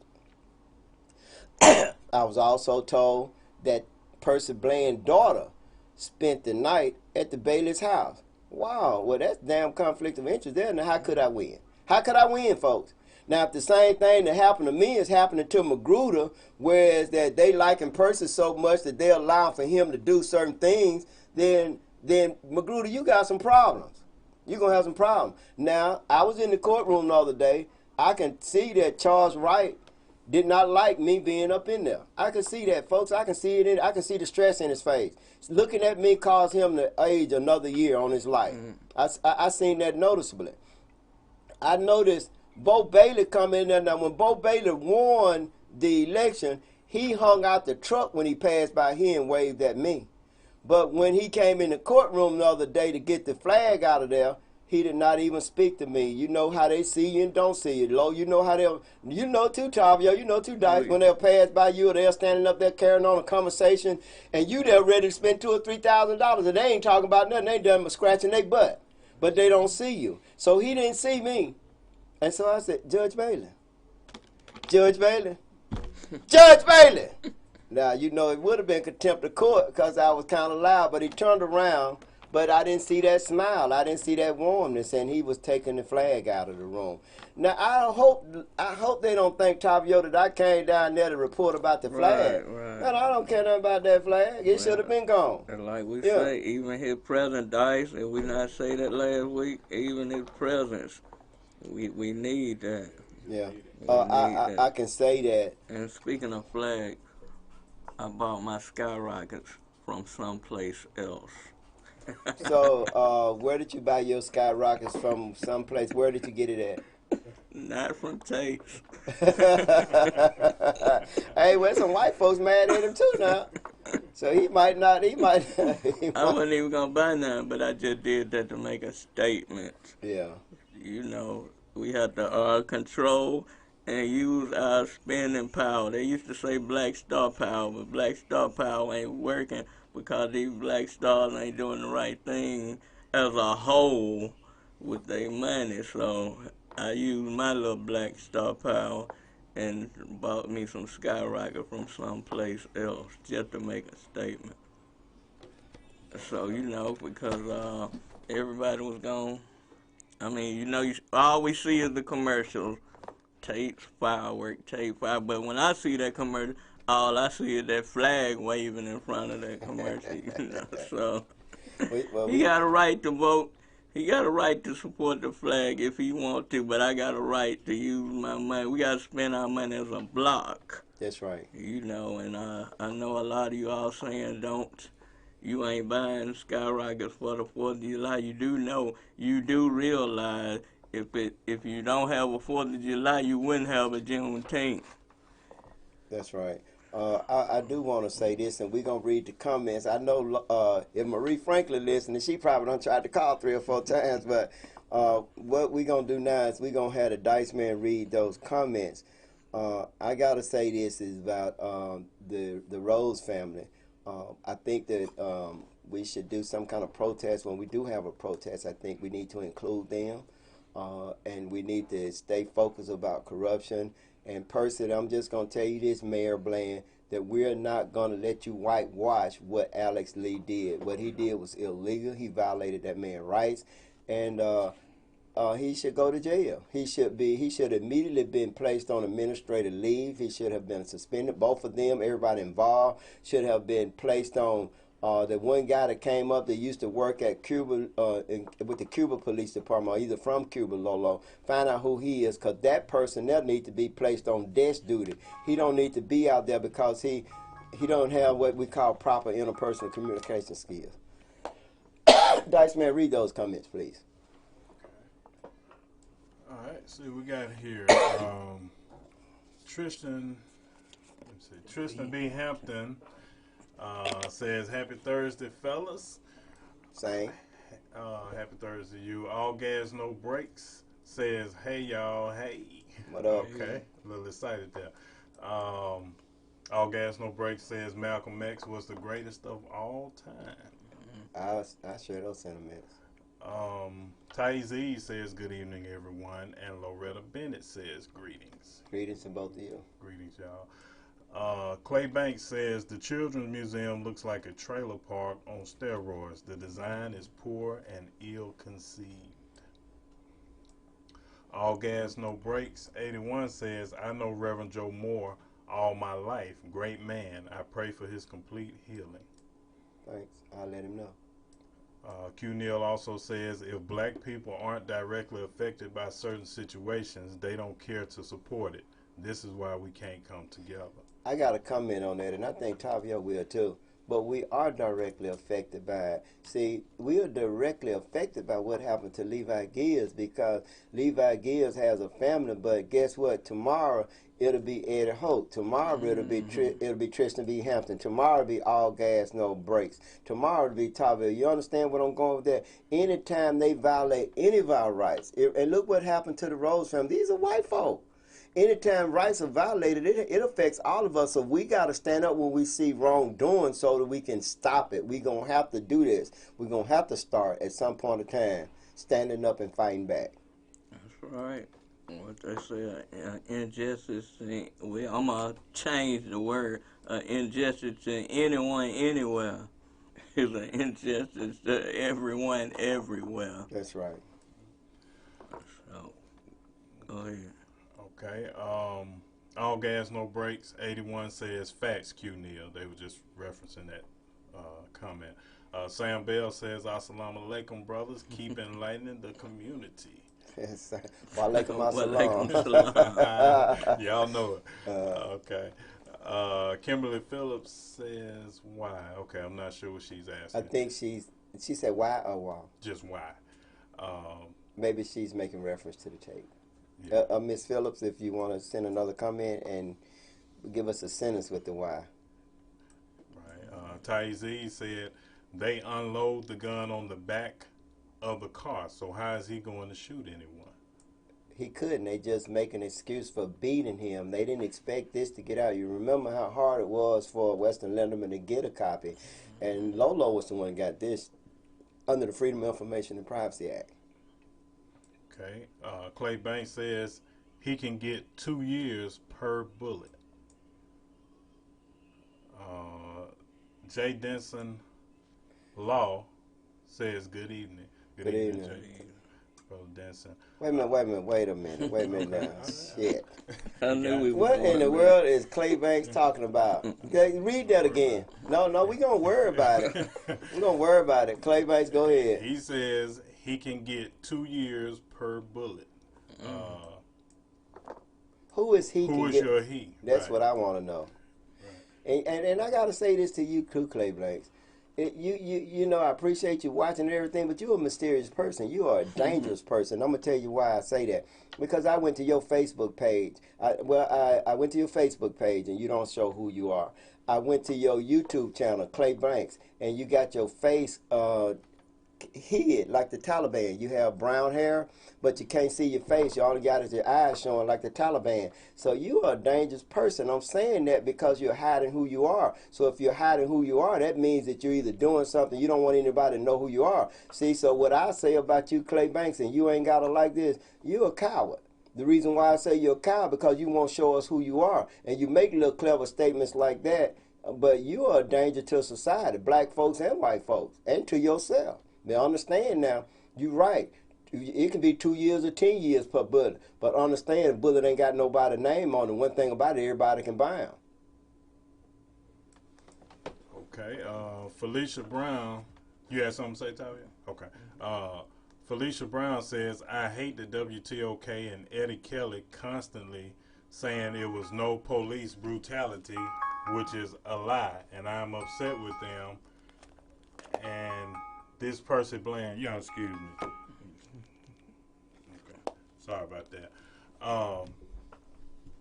I was also told that Percy Bland's daughter spent the night at the Bailey's house. Wow, well, that's damn conflict of interest there. Now, how could I win? How could I win, folks? Now, if the same thing that happened to me is happening to Magruder, whereas that they liking Percy so much that they allow for him to do certain things, then Magruder, you got some problems. You're going to have some problems. Now, I was in the courtroom the other day. I can see that Charles Wright did not like me being up in there. I can see that, folks. I can see it. I can see the stress in his face. Looking at me caused him to age another year on his life. I seen that noticeably. I noticed Bo Bailey come in there. Now, when Bo Bailey won the election, he hung out the truck when he passed by here and waved at me. But when he came in the courtroom the other day to get the flag out of there, he did not even speak to me. You know how they see you and don't see you, Lo. You know how they'll, you know too, Tavio, you know too, Dice, when they'll pass by you or they're standing up there carrying on a conversation and you there ready to spend $2,000 or $3,000 and they ain't talking about nothing. They done but scratching their butt. But they don't see you. So he didn't see me. And so I said, Judge Bailey. Judge Bailey. Judge Bailey. Now, you know, it would have been contempt of court because I was kind of loud, but he turned around, but I didn't see that smile. I didn't see that warmness, and he was taking the flag out of the room. Now, I hope they don't think, Tavio, that I came down there to report about the flag. Right. Man, I don't care nothing about that flag. It should have been gone. And like we say, even his presence, Dice, and we not say that last week, even his presence, we need that. Yeah. We need I can say that. And speaking of flag, I bought my skyrockets from someplace else. So, where did you buy your skyrockets from? Someplace? Where did you get it at? Not from Tate's. Hey, well, some white folks mad at him too now. So he might not. He might. I wasn't even gonna buy none, but I just did that to make a statement. Yeah. You know, we have to control and use our spending power. They used to say black star power, but black star power ain't working because these black stars ain't doing the right thing as a whole with their money. So I used my little black star power and bought me some skyrocket from someplace else just to make a statement. So, you know, because everybody was gone. I mean, you know, all we see is the commercials. Tate's firework, Tate fire. But when I see that commercial, all I see is that flag waving in front of that commercial. You know, so he got a right to vote. He got a right to support the flag if he want to. But I got a right to use my money. We got to spend our money as a block. That's right. You know, and I know a lot of you all saying don't. You ain't buying skyrockets for the 4th of July. You do know, you do realize if you don't have a 4th of July, you wouldn't have a Juneteenth. That's right. I do want to say this, and we're going to read the comments. I know if Marie Franklin listening, she probably done tried to call 3 or 4 times, but what we're going to do now is we're going to have the Dice Man read those comments. I got to say this is about the Rose family. I think that we should do some kind of protest. When we do have a protest, I think we need to include them, and we need to stay focused about corruption. And Percy, I'm just going to tell you this, Mayor Bland, that we're not going to let you whitewash what Alex Lee did. What he did was illegal. He violated that man's rights, and he should go to jail. He should immediately been placed on administrative leave. He should have been suspended. Both of them, everybody involved, should have been placed on. The one guy that came up that used to work at Cuba with the Cuba Police Department, or either from Cuba, Lolo, find out who he is, because that person there needs to be placed on desk duty. He don't need to be out there because he don't have what we call proper interpersonal communication skills. Dice Man, read those comments, please. All right, so we got here Tristan. Let's see, Tristan B. Hampton says, "Happy Thursday, fellas." Same. Happy Thursday to you. All gas, no brakes. says, hey, y'all, hey. What up? Okay, a little excited there. All Gas No Brakes says Malcolm X was the greatest of all time. I share those sentiments. Taiz says good evening, everyone, and Loretta Bennett says greetings. Greetings to both of you. Greetings, y'all. Clay Banks says the Children's Museum looks like a trailer park on steroids. The design is poor and ill-conceived. All Gas No Brakes 81 says, I know Reverend Joe Moore all my life. Great man. I pray for his complete healing. Thanks. I'll let him know. Q Neal also says, if black people aren't directly affected by certain situations, they don't care to support it. This is why we can't come together. I got a comment on that, and I think Tavia will too. But we are directly affected by it. See, we are directly affected by what happened to Levi Gibbs, because Levi Gibbs has a family, but guess what? Tomorrow it'll be Eddie Holt. Tomorrow it'll be Tristan B. Hampton. Tomorrow it'll be All Gas No Brakes. Tomorrow it'll be Tavia. You understand what I'm going with that? Anytime they violate any of our rights, and look what happened to the Rose family. These are white folk. Anytime rights are violated, it affects all of us. So we got to stand up when we see wrongdoing so that we can stop it. We're going to have to do this. We're going to have to start at some point in time standing up and fighting back. That's right. What they say, injustice, I'm going to change the word injustice to anyone, anywhere. It's an injustice to everyone, everywhere. That's right. So, go ahead. Okay. All Gas No Brakes 81 says facts, Q Neal. They were just referencing that comment. Sam Bell says, Assalamu alaikum, brothers. Keep enlightening the community. Yes, Walaikum assalam. Y'all know it. Okay. Kimberly Phillips says why. Okay, I'm not sure what she's asking. I think she said why or why. Just why. Maybe she's making reference to the tape. Yeah. Miss Phillips, if you want to send another comment and give us a sentence with the why. Right. Taiz said they unload the gun on the back of the car, so how is he going to shoot anyone? He couldn't. They just make an excuse for beating him. They didn't expect this to get out. You remember how hard it was for Weston Linderman to get a copy, and Lolo was the one who got this under the Freedom of Information and Privacy Act. Okay. Clay Banks says he can get 2 years per bullet. Jay Denson Law says good evening. Good evening. Jay. Brother Denson. Wait a minute now. Shit. I knew we What in the world is Clay Banks talking about? Okay, read that again. No, we're going to worry about it. We're going to worry about it. Clay Banks, go ahead. He says he can get 2 years per bullet. Who is he? Who is your he? That's right. what I want to know. Right. And I got to say this to you too, Clay Banks. You know, I appreciate you watching and everything, but you're a mysterious person. You are a dangerous person. I'm going to tell you why I say that. Because I went to your Facebook page. I went to your Facebook page, and you don't show who you are. I went to your YouTube channel, Clay Banks, and you got your face hid like the Taliban. You have brown hair, but you can't see your face. You only got is your eyes showing like the Taliban. So you are a dangerous person. I'm saying that because you're hiding who you are. So if you're hiding who you are, that means that you're either doing something you don't want anybody to know who you are. See, so what I say about you, Clay Banks, and you ain't got to like this, you're a coward. The reason why I say you're a coward because you won't show us who you are. And you make little clever statements like that, but you are a danger to society, black folks and white folks, and to yourself. Now understand now, you're right. It can be 2 years or 10 years per bullet. But understand, a bullet ain't got nobody's name on it. One thing about it, everybody can buy them. Okay. Felicia Brown, you had something to say, Talia? Okay. Felicia Brown says, I hate the WTOK and Eddie Kelly constantly saying it was no police brutality, which is a lie, and I'm upset with them. And this Percy Bland, y'all excuse me. Okay, sorry about that.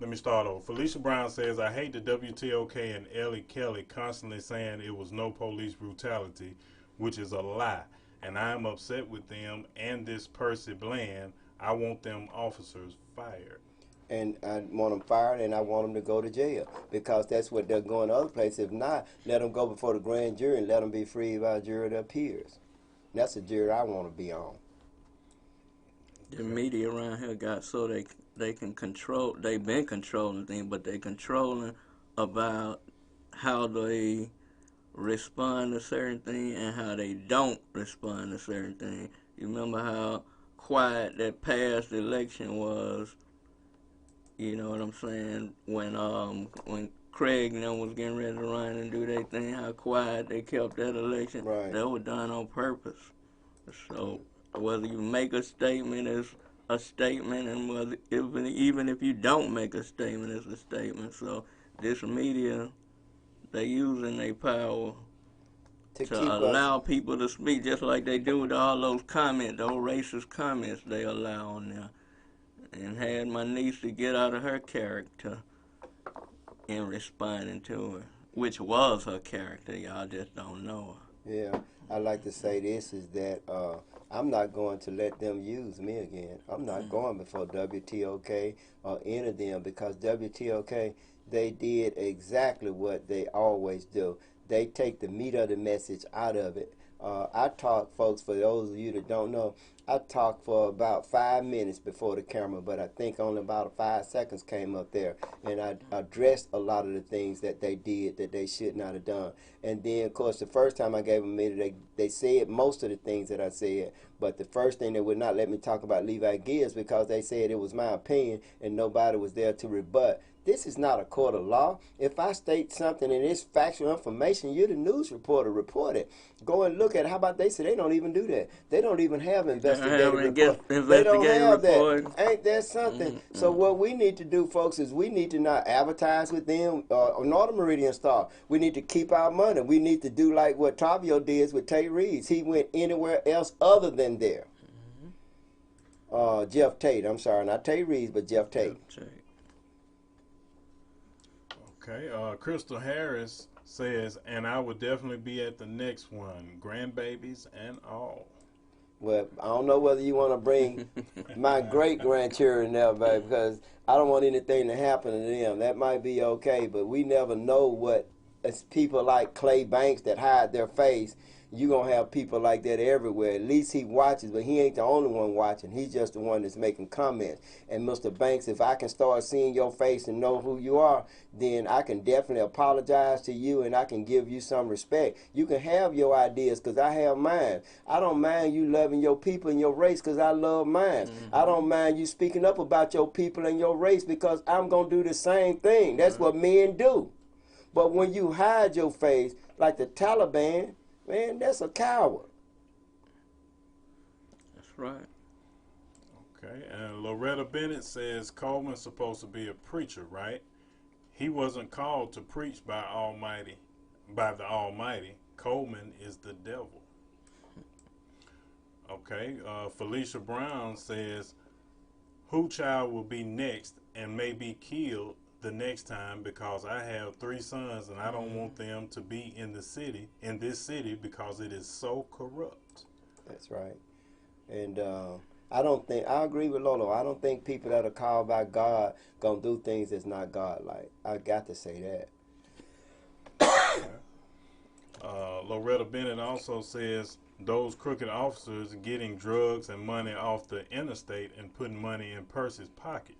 Let me start over. Felicia Brown says, I hate the WTOK and Ellie Kelly constantly saying it was no police brutality, which is a lie. And I'm upset with them and this Percy Bland. I want them officers fired. And I want them fired, and I want them to go to jail because that's what they're going to other places. If not, let them go before the grand jury and let them be freed by a jury of their peers. And that's a jury I want to be on. The media around here got so they can control. They've been controlling things, but they controlling about how they respond to certain things and how they don't respond to certain things. You remember how quiet that past election was? You know what I'm saying? When Craig and them was getting ready to run and do their thing, how quiet they kept that election. Right. That was done on purpose. So whether you make a statement is a statement, and whether even if you don't make a statement, it's a statement. So this media, they using their power to allow people to speak, just like they do with all those comments, those racist comments they allow on there. And had my niece to get out of her character in responding to her, which was her character. Y'all just don't know her. Yeah, I like to say this is that I'm not going to let them use me again. I'm not going before WTOK or any of them because WTOK, they did exactly what they always do. They take the meat of the message out of it. I talk, folks, for those of you that don't know, I talked for about 5 minutes before the camera, but I think only about 5 seconds came up there. And I addressed a lot of the things that they did that they should not have done. And then, of course, the first time I gave them a minute, they said most of the things that I said. But the first thing, they would not let me talk about Levi Gibbs because they said it was my opinion and nobody was there to rebut. This is not a court of law. If I state something and it's factual information, you're the news reporter. Report it. Go and look at it. How about they say they don't even do that? They don't even have investigative reports. They don't have that. Ain't that something? So what we need to do, folks, is we need to not advertise with them nor the Meridian Star. We need to keep our money. We need to do like what Tavio did with Tate Reeves. He went anywhere else other than there. Jeff Tate. I'm sorry, not Tate Reeves, but Jeff Tate. Okay, Crystal Harris says, and I would definitely be at the next one, grandbabies and all. Well, I don't know whether you want to bring my great-grandchildren there, baby, because I don't want anything to happen to them. That might be okay, but we never know what, it's people like Clay Banks that hide their face. You're going to have people like that everywhere. At least he watches, but he ain't the only one watching. He's just the one that's making comments. And Mr. Banks, if I can start seeing your face and know who you are, then I can definitely apologize to you and I can give you some respect. You can have your ideas because I have mine. I don't mind you loving your people and your race because I love mine. I don't mind you speaking up about your people and your race because I'm going to do the same thing. That's what men do. But when you hide your face, like the Taliban, man, that's a coward. That's right. Okay, and Loretta Bennett says Coleman's supposed to be a preacher, right? He wasn't called to preach by the Almighty. Coleman is the devil. Okay, Felicia Brown says, who child will be next and may be killed the next time because I have 3 sons and I don't want them to be in this city because it is so corrupt. That's right. And I agree with Lolo. I don't think people that are called by God gonna do things that's not God-like. I got to say that. Loretta Bennett also says those crooked officers getting drugs and money off the interstate and putting money in Percy's pocket.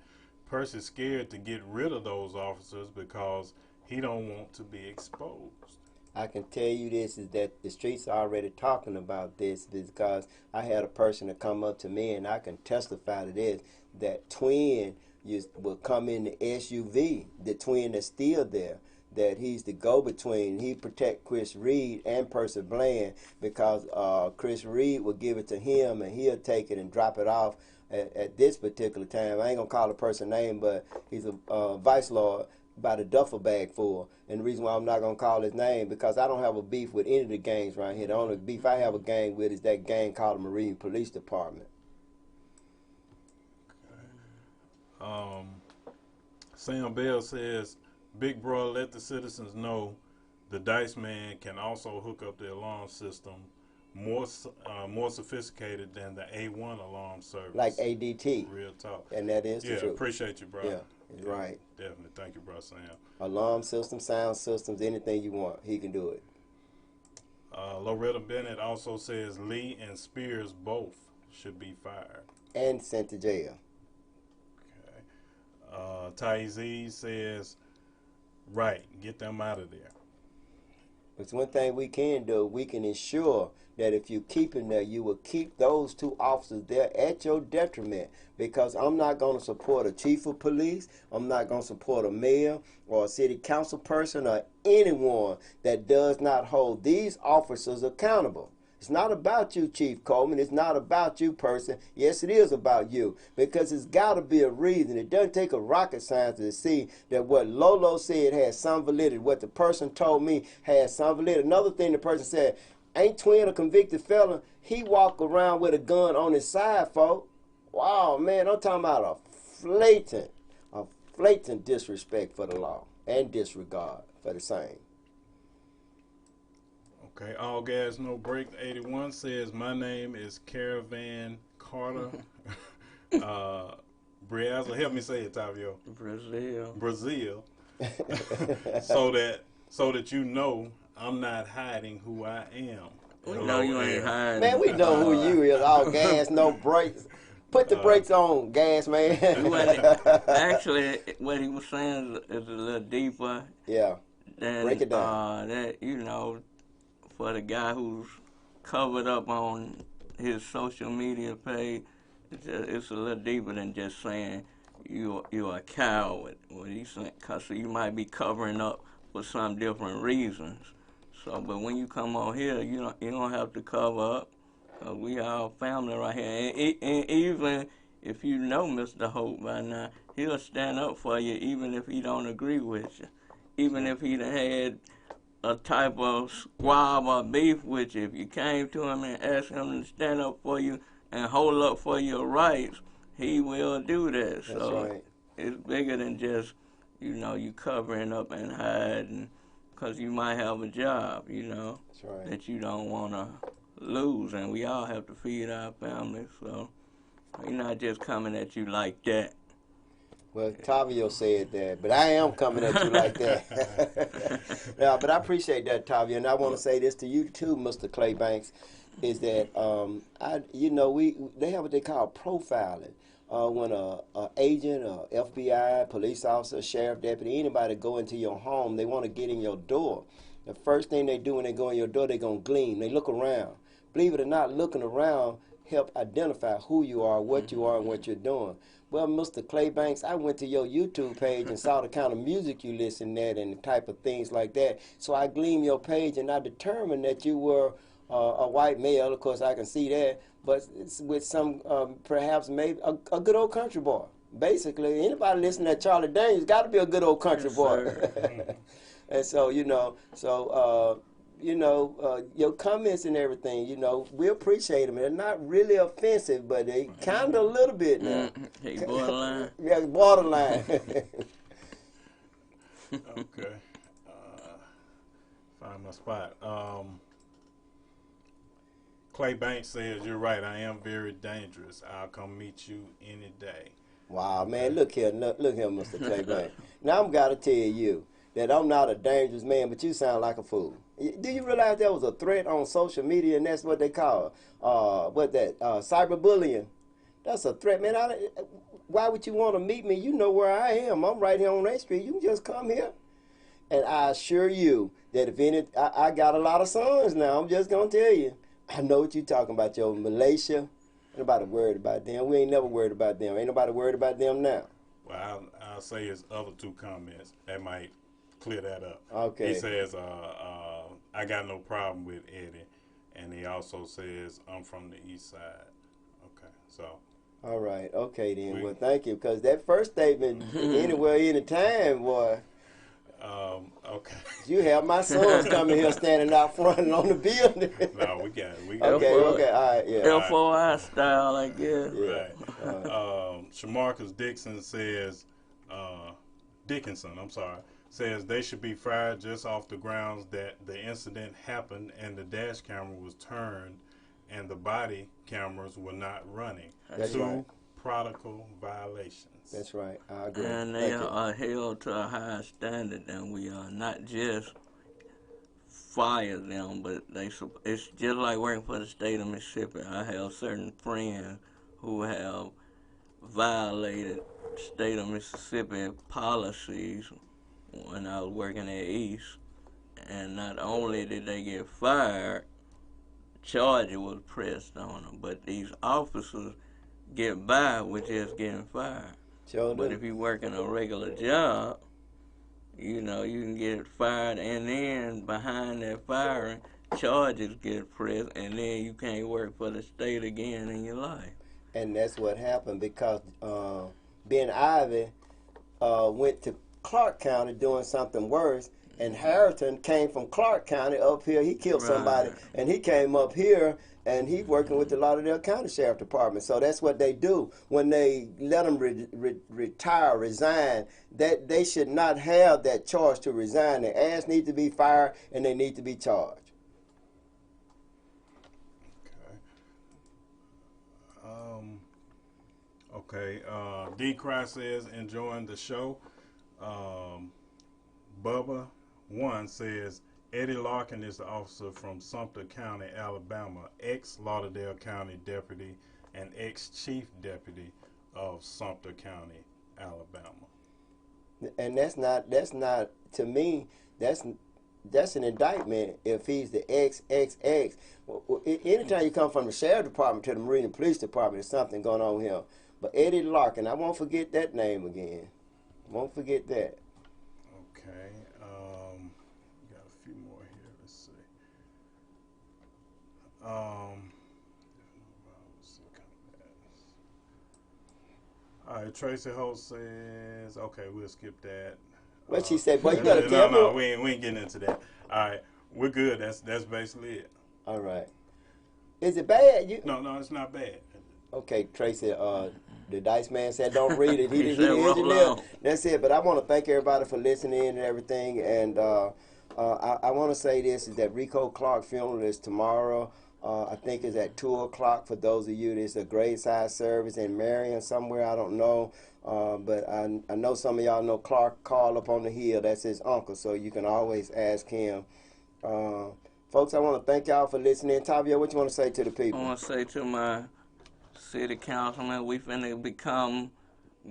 Percy's scared to get rid of those officers because he don't want to be exposed. I can tell you this is that the streets are already talking about this because I had a person to come up to me and I can testify to this, that twin will come in the SUV, the twin that's still there, that he's the go-between. He protect Chris Reed and Percy Bland because Chris Reed will give it to him and he'll take it and drop it off at this particular time. I ain't gonna call the person name, but he's a vice lord by the duffel bag full. And the reason why I'm not gonna call his name because I don't have a beef with any of the gangs right here. The only beef I have a gang with is that gang called the Marine Police Department. Sam Bell says, Big Bro, let the citizens know the Dice Man can also hook up the alarm system more sophisticated than the A1 alarm service. Like ADT. Real talk. And that is the Yeah, truth. appreciate you, bro. Yeah, right. Definitely. Thank you, bro, Sam. Alarm system, sound systems, anything you want, he can do it. Loretta Bennett also says Lee and Spears both should be fired. And sent to jail. Okay. Ty says, right, get them out of there. It's one thing we can do. We can ensure that if you keep him there, you will keep those two officers there at your detriment. Because I'm not going to support a chief of police. I'm not going to support a mayor or a city council person or anyone that does not hold these officers accountable. It's not about you, Chief Coleman. It's not about you, person. Yes, it is about you. Because it's got to be a reason. It doesn't take a rocket scientist to see that what Lolo said has some validity. What the person told me has some validity. Another thing the person said, ain't Twin a convicted felon? He walked around with a gun on his side, folks. Wow, man, I'm talking about a flagrant disrespect for the law and disregard for the same. Okay, All Gas No Break 81 says, my name is Caravan Carter. Briazza, help me say it, Tavio. Brazil. so that you know I'm not hiding who I am. We know you ain't hiding. Man, we know who you is. All gas, no brakes. Put the brakes on, gas, man. Actually, what he was saying is a little deeper. Yeah. Than, break it down. That, you know, for the guy who's covered up on his social media page, it's a little deeper than just saying you're a coward. What he's saying, because you might be covering up for some different reasons. So, but when you come on here, you don't have to cover up. We all family right here. And even if you know Mr. Hope by now, he'll stand up for you even if he don't agree with you. Even if he done had a type of squab or beef with you, if you came to him and asked him to stand up for you and hold up for your rights, he will do that. That's so right. It's bigger than just, you covering up and hiding, because you might have a job, That's right. that you don't want to lose, and we all have to feed our families, so we're not just coming at you like that. Well, Tavio said that, but I am coming at you like that. Yeah, but I appreciate that, Tavio, and I want to say this to you too, Mr. Clay Banks, is that they have what they call profiling. When a agent, a FBI, police officer, sheriff deputy, anybody go into your home, they want to get in your door. The first thing they do when they go in your door, they're going to gleam. They look around. Believe it or not, looking around help identify who you are, what you are, and what you're doing. Well, Mr. Clay Banks, I went to your YouTube page and saw the kind of music you listen at and the type of things like that. So I gleamed your page and I determined that you were a white male. Of course, I can see that, but it's with some, perhaps maybe a good old country boy. Basically, anybody listening to Charlie Daniels got to be a good old country boy. And so, your comments and everything, we appreciate them. They're not really offensive, but they kind of a little bit now. Hey, borderline. Yeah, borderline. Okay. Find my spot. Clay Banks says, you're right, I am very dangerous. I'll come meet you any day. Wow, man, look here, Mr. Clay Banks. Now I'm got to tell you that I'm not a dangerous man, but you sound like a fool. Do you realize there was a threat on social media, and that's what they call cyberbullying? That's a threat, man. Why would you want to meet me? You know where I am. I'm right here on 8th Street. You can just come here. And I assure you that I got a lot of sons now. I'm just going to tell you. I know what you're talking about, your Malaysia. Ain't nobody worried about them. We ain't never worried about them. Ain't nobody worried about them now. Well, I'll say his other two comments. That might clear that up. Okay. He says, I got no problem with Eddie. And he also says, I'm from the east side. Okay, so. All right. Okay, then. Well, thank you. Because that first statement, anywhere, anytime, boy. Okay. You have my sons coming here standing out front on the building. No, we got it. Okay, all right, yeah. FOI style, I guess. Right. Shamarcus Dixon says, Dickinson says they should be fired just off the grounds that the incident happened and the dash camera was turned and the body cameras were not running. That's Two right. protocol violations. That's right. I agree. And they Thank you. are held to a higher standard than we are. Not just fire them, but it's just like working for the state of Mississippi. I have certain friends who have violated state of Mississippi policies when I was working at East, and not only did they get fired, charges was pressed on them, but these officers get by with just getting fired. Sure But do. if you work in a regular job, you know, you can get fired, and then behind that firing, charges get pressed, and then you can't work for the state again in your life. And that's what happened because Ben Ivy went to Clark County doing something worse, and Harrington came from Clark County up here. He killed somebody, Right. and he came up here, and he's working with the Lauderdale County Sheriff Department. So that's what they do when they let them retire, resign. That they should not have that charge to resign. Their ass need to be fired, and they need to be charged. Okay. D. Cry says, enjoying the show. Bubba One says, Eddie Larkin is the officer from Sumter County, Alabama, ex-Lauderdale County deputy and ex-chief deputy of Sumter County, Alabama. And that's not to me, that's an indictment if he's the XXX. Anytime you come from the sheriff department to the Marine Police Department, there's something going on here. But Eddie Larkin, I won't forget that name again. Won't forget that. Okay. Got a few more here. Let's see. All right, Tracy Holt says, okay, we'll skip that. What she said, boy, you better tell No, me. we ain't getting into that. All right, we're good. That's basically it. All right. Is it bad? No, it's not bad. Okay, Tracy, the Dice Man said don't read it. He said roll engineered. on. That's it. But I want to thank everybody for listening and everything. And I want to say this, is that Rico Clark funeral is tomorrow. I think it's at 2 o'clock for those of you. There's a graveside service in Marion somewhere. I don't know. But I know some of y'all know Clark Carl up on the hill. That's his uncle. So you can always ask him. Folks, I want to thank y'all for listening. Tavia, what you want to say to the I people? want to say to my city councilman, we finna become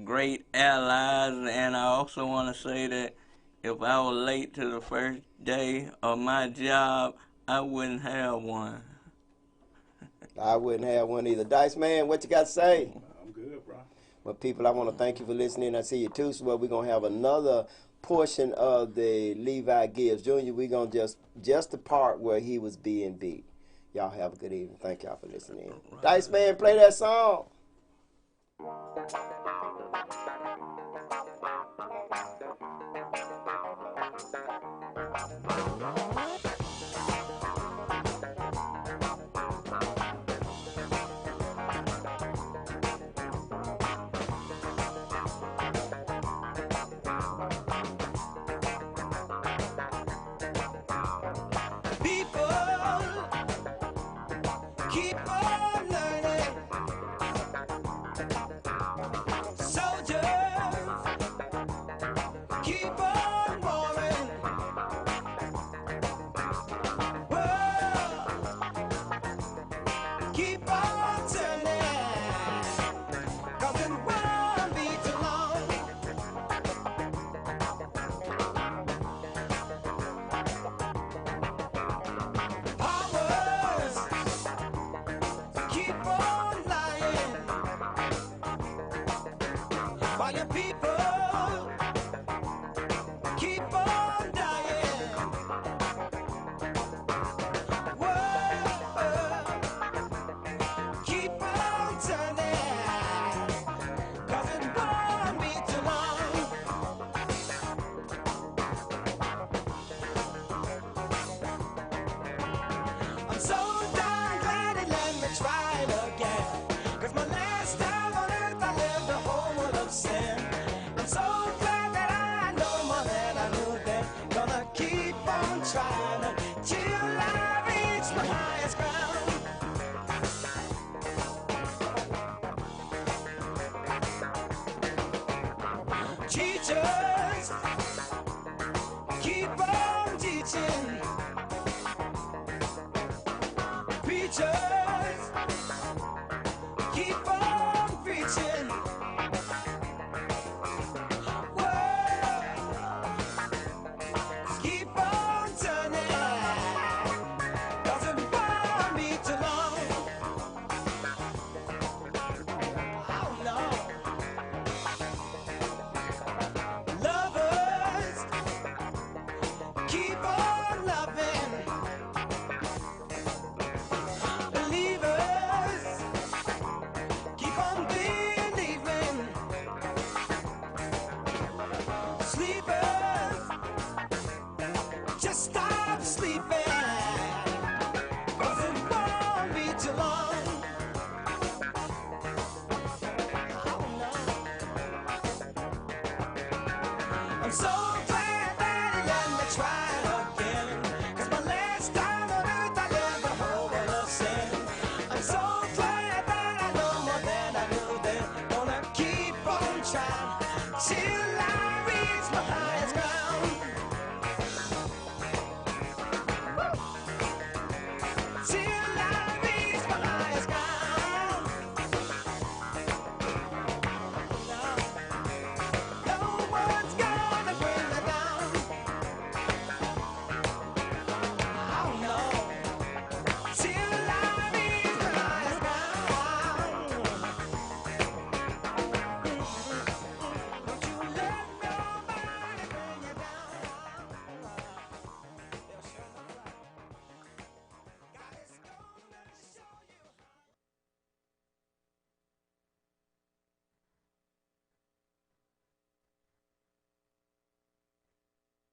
great allies, and I also want to say that if I was late to the first day of my job, I wouldn't have one. I wouldn't have one either. Dice Man, what you got to say? I'm good, bro. Well, people, I want to thank you for listening. I see you Tuesday. Well, we're going to have another portion of the Levi Gibbs Jr. We're going to just the part where he was being beat. Y'all have a good evening. Thank y'all for listening. Dice Man, play that song. Keep on learning. Soldiers, keep on warring. World, keep on turning. 'Cause it won't be too long. Powers, keep on lying, while your people keep on dying. World, keep on turning, 'cause it won't be too long. I'm so darn glad it let me try it again. 'Cause my last time on earth I lived a whole world of sin. So